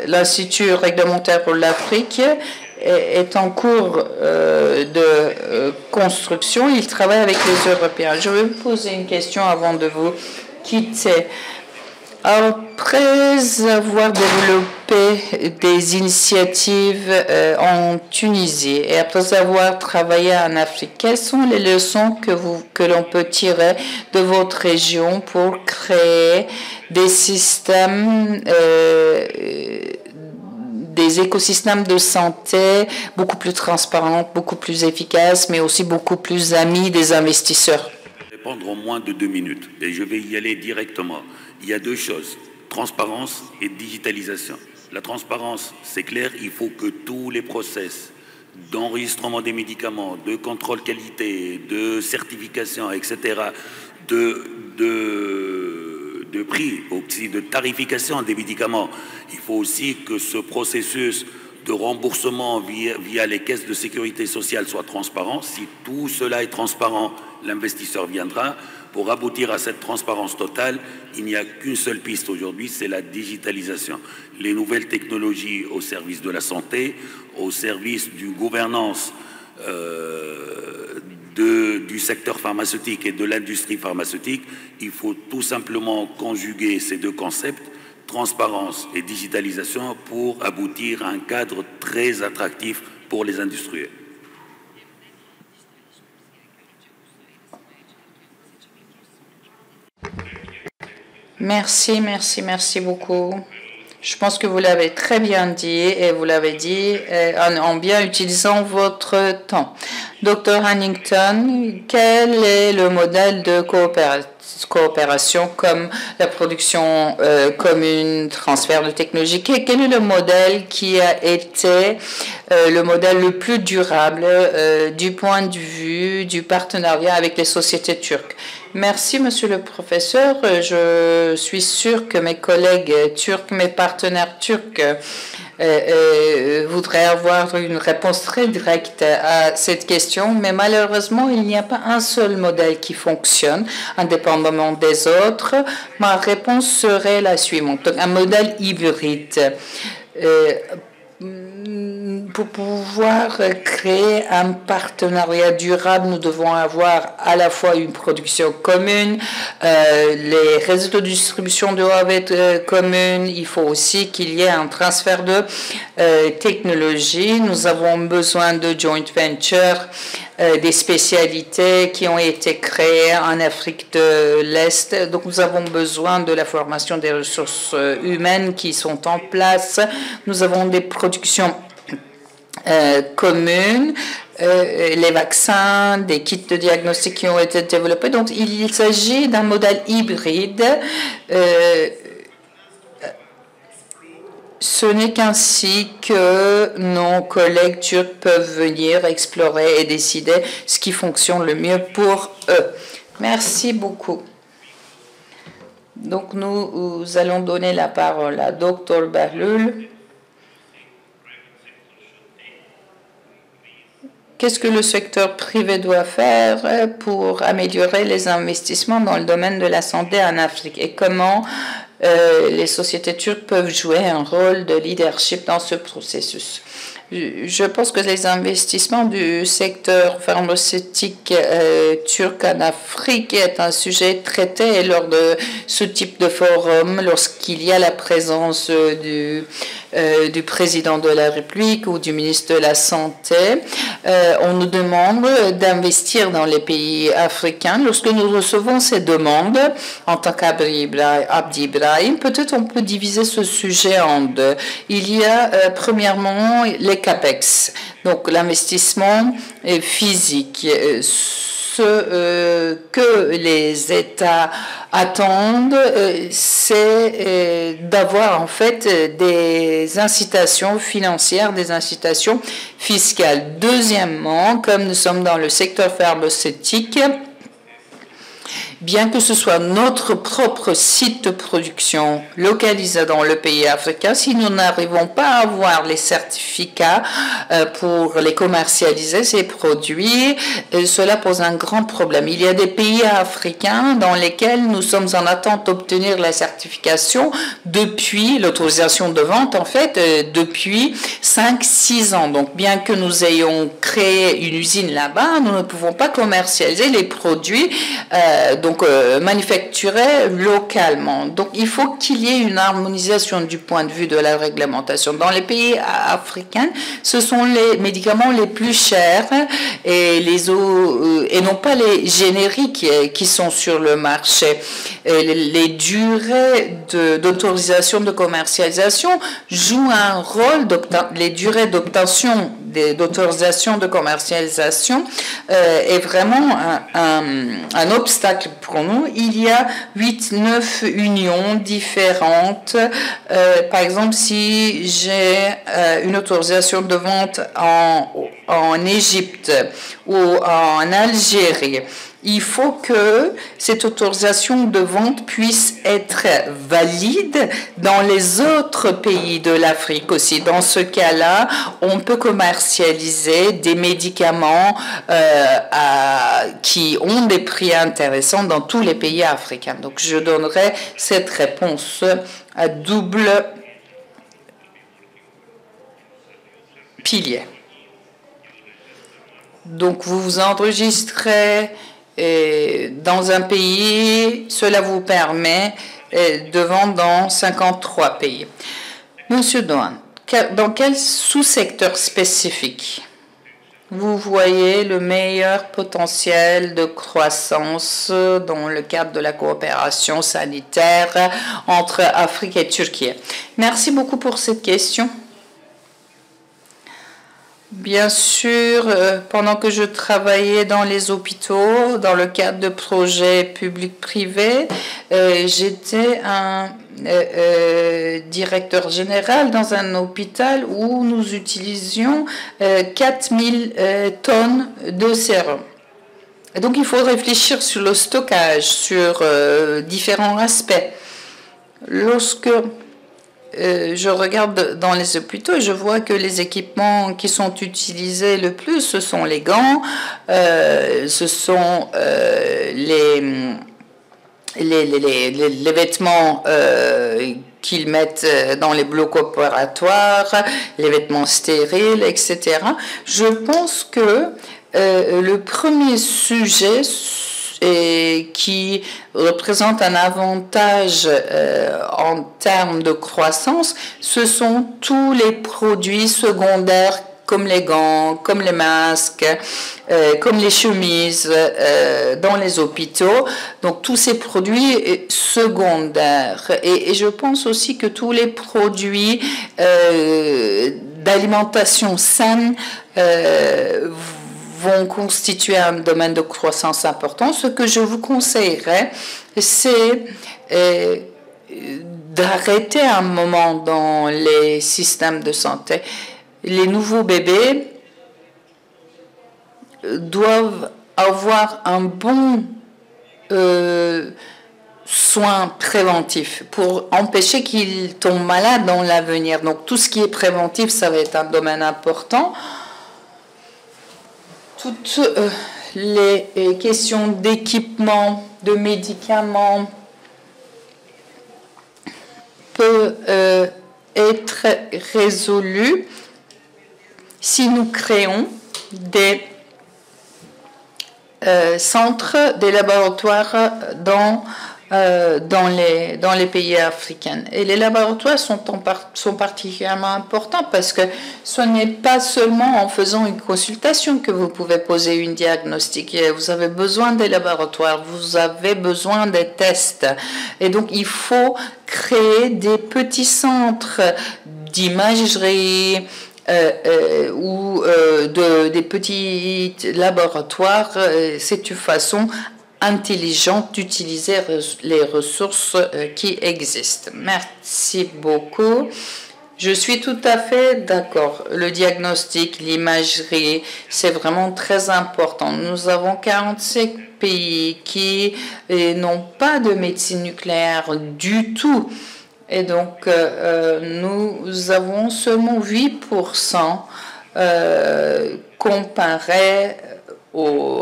l'Institut réglementaire pour l'Afrique, est en cours de construction. Il travaille avec les Européens. Je vais vous poser une question avant de vous quitter. Après avoir développé des initiatives en Tunisie et après avoir travaillé en Afrique, quelles sont les leçons que l'on peut tirer de votre région pour créer des systèmes, des écosystèmes de santé beaucoup plus transparents, beaucoup plus efficaces, mais aussi beaucoup plus amis des investisseurs? Répondre en moins de 2 minutes et je vais y aller directement. Il y a 2 choses, transparence et digitalisation. La transparence, c'est clair, il faut que tous les process d'enregistrement des médicaments, de contrôle qualité, de certification, etc., de prix, aussi de tarification des médicaments, il faut aussi que ce processus de remboursement via les caisses de sécurité sociale soit transparent. Si tout cela est transparent, l'investisseur viendra. Pour aboutir à cette transparence totale, il n'y a qu'une seule piste aujourd'hui, c'est la digitalisation. Les nouvelles technologies au service de la santé, au service d'une gouvernance du secteur pharmaceutique et de l'industrie pharmaceutique. Il faut tout simplement conjuguer ces 2 concepts, transparence et digitalisation, pour aboutir à un cadre très attractif pour les industriels. Merci, merci, merci beaucoup. Je pense que vous l'avez très bien dit et vous l'avez dit en bien utilisant votre temps. Dr Hannington, quel est le modèle de coopération comme la production commune, transfert de technologie? Quel est le modèle qui a été le modèle le plus durable du point de vue du partenariat avec les sociétés turques? Merci, monsieur le professeur. Je suis sûr que mes collègues turcs, mes partenaires turcs, voudraient avoir une réponse très directe à cette question, mais malheureusement, il n'y a pas un seul modèle qui fonctionne indépendamment des autres. Ma réponse serait la suivante. Donc, un modèle hybride. Pour pouvoir créer un partenariat durable, nous devons avoir à la fois une production commune, les réseaux de distribution doivent être communs, il faut aussi qu'il y ait un transfert de technologie. Nous avons besoin de joint ventures, des spécialités qui ont été créées en Afrique de l'Est. Donc nous avons besoin de la formation des ressources humaines qui sont en place. Nous avons des productions commune, les vaccins, des kits de diagnostic qui ont été développés. Donc, il s'agit d'un modèle hybride. Ce n'est qu'ainsi que nos collègues turcs peuvent venir explorer et décider ce qui fonctionne le mieux pour eux. Merci beaucoup. Donc, nous allons donner la parole à Dr Behlul. Qu'est-ce que le secteur privé doit faire pour améliorer les investissements dans le domaine de la santé en Afrique et comment les sociétés turques peuvent jouer un rôle de leadership dans ce processus? Je pense que les investissements du secteur pharmaceutique turc en Afrique est un sujet traité lors de ce type de forum, lorsqu'il y a la présence du président de la République ou du ministre de la Santé. On nous demande d'investir dans les pays africains. Lorsque nous recevons ces demandes, en tant qu'Abdi Ibrahim, peut-être on peut diviser ce sujet en deux. Il y a premièrement les CAPEX, donc l'investissement physique. Ce que les États attendent, c'est d'avoir en fait des incitations financières, des incitations fiscales. Deuxièmement, comme nous sommes dans le secteur pharmaceutique, bien que ce soit notre propre site de production localisé dans le pays africain, si nous n'arrivons pas à avoir les certificats pour les commercialiser, ces produits, cela pose un grand problème. Il y a des pays africains dans lesquels nous sommes en attente d'obtenir la certification depuis l'autorisation de vente, en fait, depuis 5-6 ans. Donc, bien que nous ayons créé une usine là-bas, nous ne pouvons pas commercialiser les produits manufacturés localement. Donc, il faut qu'il y ait une harmonisation du point de vue de la réglementation. Dans les pays africains, ce sont les médicaments les plus chers et non pas les génériques qui sont sur le marché. Les durées d'autorisation de commercialisation jouent un rôle, les durées d'obtention d'autorisation de commercialisation est vraiment un obstacle pour nous. Il y a 8-9 unions différentes. Par exemple, si j'ai une autorisation de vente en Égypte ou en Algérie, il faut que cette autorisation de vente puisse être valide dans les autres pays de l'Afrique aussi. Dans ce cas-là, on peut commercialiser des médicaments qui ont des prix intéressants dans tous les pays africains. Donc, je donnerai cette réponse à double pilier. Donc, vous vous enregistrez dans un pays, cela vous permet de vendre dans 53 pays. Monsieur Doan, dans quel sous-secteur spécifique vous voyez le meilleur potentiel de croissance dans le cadre de la coopération sanitaire entre Afrique et Turquie? Merci beaucoup pour cette question. Bien sûr, pendant que je travaillais dans les hôpitaux, dans le cadre de projets publics-privés, j'étais un directeur général dans un hôpital où nous utilisions 4000 tonnes de sérum. Et donc, il faut réfléchir sur le stockage, sur différents aspects. Lorsque je regarde dans les hôpitaux et je vois que les équipements qui sont utilisés le plus, ce sont les gants, ce sont les vêtements qu'ils mettent dans les blocs opératoires, les vêtements stériles, etc. Je pense que le premier sujet qui représente un avantage en termes de croissance, ce sont tous les produits secondaires comme les gants, comme les masques, comme les chemises dans les hôpitaux. Donc tous ces produits secondaires. Et je pense aussi que tous les produits d'alimentation saine vont constituer un domaine de croissance important. Ce que je vous conseillerais, c'est d'arrêter un moment dans les systèmes de santé. Les nouveaux bébés doivent avoir un bon soin préventif pour empêcher qu'ils tombent malades dans l'avenir. Donc tout ce qui est préventif, ça va être un domaine important. Toutes les questions d'équipement, de médicaments peuvent être résolues si nous créons des centres, des laboratoires dans les pays africains. Et les laboratoires sont particulièrement importants parce que ce n'est pas seulement en faisant une consultation que vous pouvez poser une diagnostic. Vous avez besoin des laboratoires, vous avez besoin des tests. Et donc, il faut créer des petits centres d'imagerie, ou des petits laboratoires. C'est une façon intelligente d'utiliser les ressources qui existent. Merci beaucoup. Je suis tout à fait d'accord. Le diagnostic, l'imagerie, c'est vraiment très important. Nous avons 45 pays qui n'ont pas de médecine nucléaire du tout. Et donc, nous avons seulement 8% comparé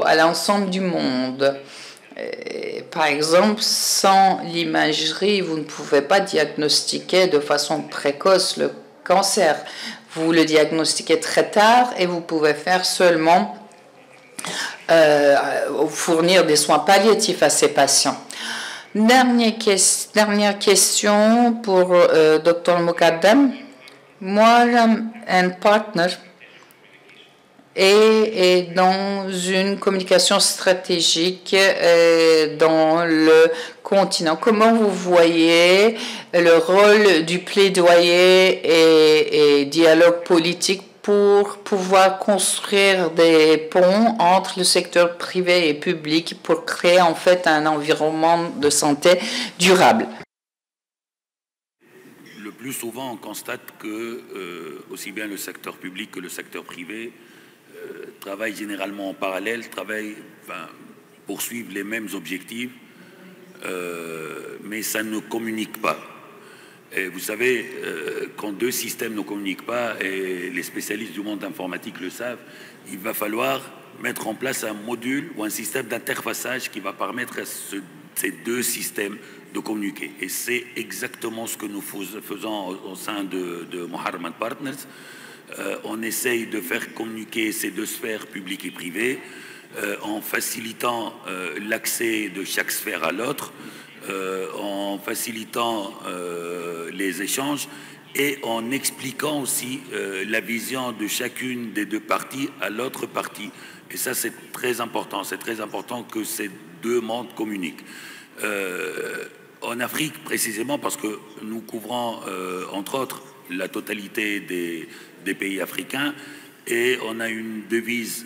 à l'ensemble du monde. Et, par exemple, sans l'imagerie, vous ne pouvez pas diagnostiquer de façon précoce le cancer. Vous le diagnostiquez très tard et vous pouvez faire seulement fournir des soins palliatifs à ces patients. Dernière question pour Dr. Mukaddam. Moi, j'ai un partenaire et dans une communication stratégique dans le continent. Comment vous voyez le rôle du plaidoyer et dialogue politique pour pouvoir construire des ponts entre le secteur privé et public pour créer en fait un environnement de santé durable? Le plus souvent, on constate que aussi bien le secteur public que le secteur privé travaillent généralement en parallèle, poursuivent les mêmes objectifs, mais ça ne communique pas. Et vous savez, quand deux systèmes ne communiquent pas, et les spécialistes du monde informatique le savent, il va falloir mettre en place un module ou un système d'interfaçage qui va permettre à ces deux systèmes de communiquer. Et c'est exactement ce que nous faisons au sein de Muharram & Partners. On essaye de faire communiquer ces deux sphères publiques et privées en facilitant l'accès de chaque sphère à l'autre, en facilitant les échanges et en expliquant aussi la vision de chacune des deux parties à l'autre partie. Et ça, c'est très important. C'est très important que ces deux mondes communiquent. En Afrique, précisément, parce que nous couvrons, entre autres, la totalité des pays africains, et on a une devise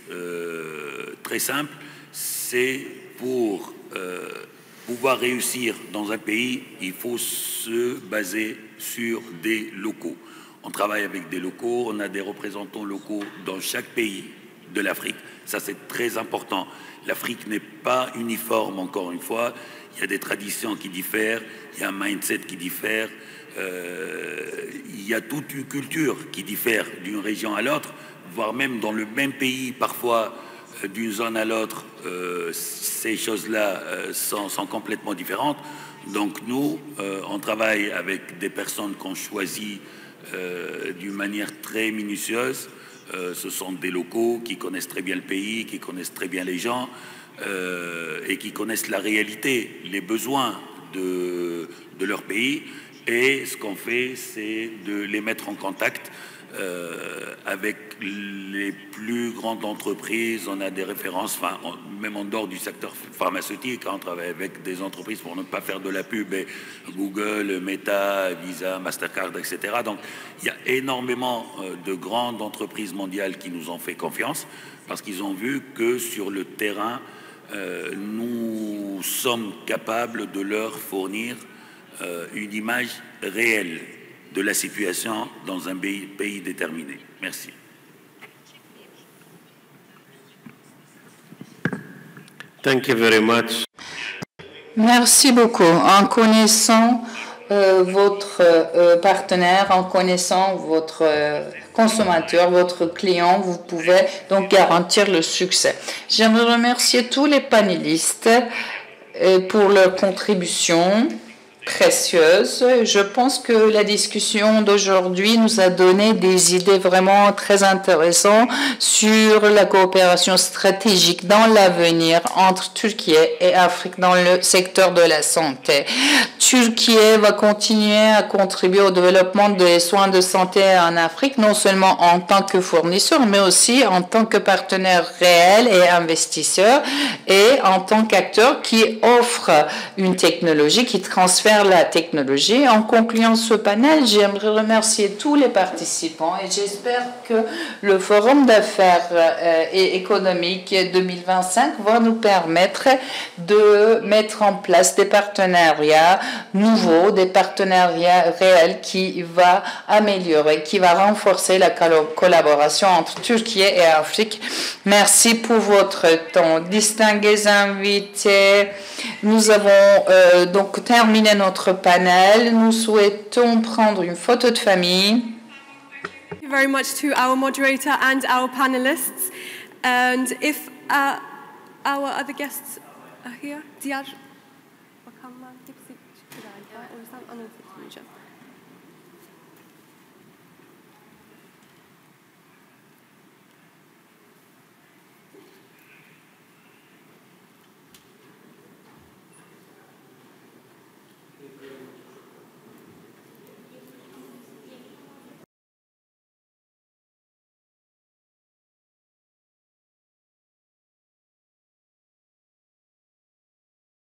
très simple, c'est pour pouvoir réussir dans un pays, il faut se baser sur des locaux. On travaille avec des locaux, on a des représentants locaux dans chaque pays de l'Afrique. Ça, c'est très important. L'Afrique n'est pas uniforme, encore une fois. Il y a des traditions qui diffèrent, il y a un mindset qui diffère, il y a toute une culture qui diffère d'une région à l'autre, voire même dans le même pays, parfois d'une zone à l'autre, ces choses-là sont complètement différentes. Donc nous, on travaille avec des personnes qu'on choisit d'une manière très minutieuse. Ce sont des locaux qui connaissent très bien le pays, qui connaissent très bien les gens et qui connaissent la réalité, les besoins de leur pays. Et ce qu'on fait, c'est de les mettre en contact avec les plus grandes entreprises. On a des références, enfin, même en dehors du secteur pharmaceutique, on travaille avec des entreprises pour ne pas faire de la pub, et Google, Meta, Visa, Mastercard, etc. Donc il y a énormément de grandes entreprises mondiales qui nous ont fait confiance parce qu'ils ont vu que sur le terrain, nous sommes capables de leur fournir une image réelle de la situation dans un pays déterminé. Merci. Thank you very much. Merci beaucoup. En connaissant votre partenaire, en connaissant votre consommateur, votre client, vous pouvez donc garantir le succès. J'aimerais remercier tous les panélistes pour leur contribution précieuse. Je pense que la discussion d'aujourd'hui nous a donné des idées vraiment très intéressantes sur la coopération stratégique dans l'avenir entre Turquie et Afrique dans le secteur de la santé. Turquie va continuer à contribuer au développement des soins de santé en Afrique, non seulement en tant que fournisseur, mais aussi en tant que partenaire réel et investisseur, et en tant qu'acteur qui offre une technologie, qui transfère la technologie. En concluant ce panel, j'aimerais remercier tous les participants et j'espère que le Forum d'affaires et économique 2025 va nous permettre de mettre en place des partenariats nouveaux, des partenariats réels qui va améliorer, qui va renforcer la collaboration entre Turquie et Afrique. Merci pour votre temps. Distingués invités, nous avons donc terminé notre panel. Nous souhaitons prendre une photo de famille. Thank you very much to our moderator and our panelists. And if our other guests are here, diğer bakanlar hepsi çıktı galiba. O yüzden anons etmeyeceğim.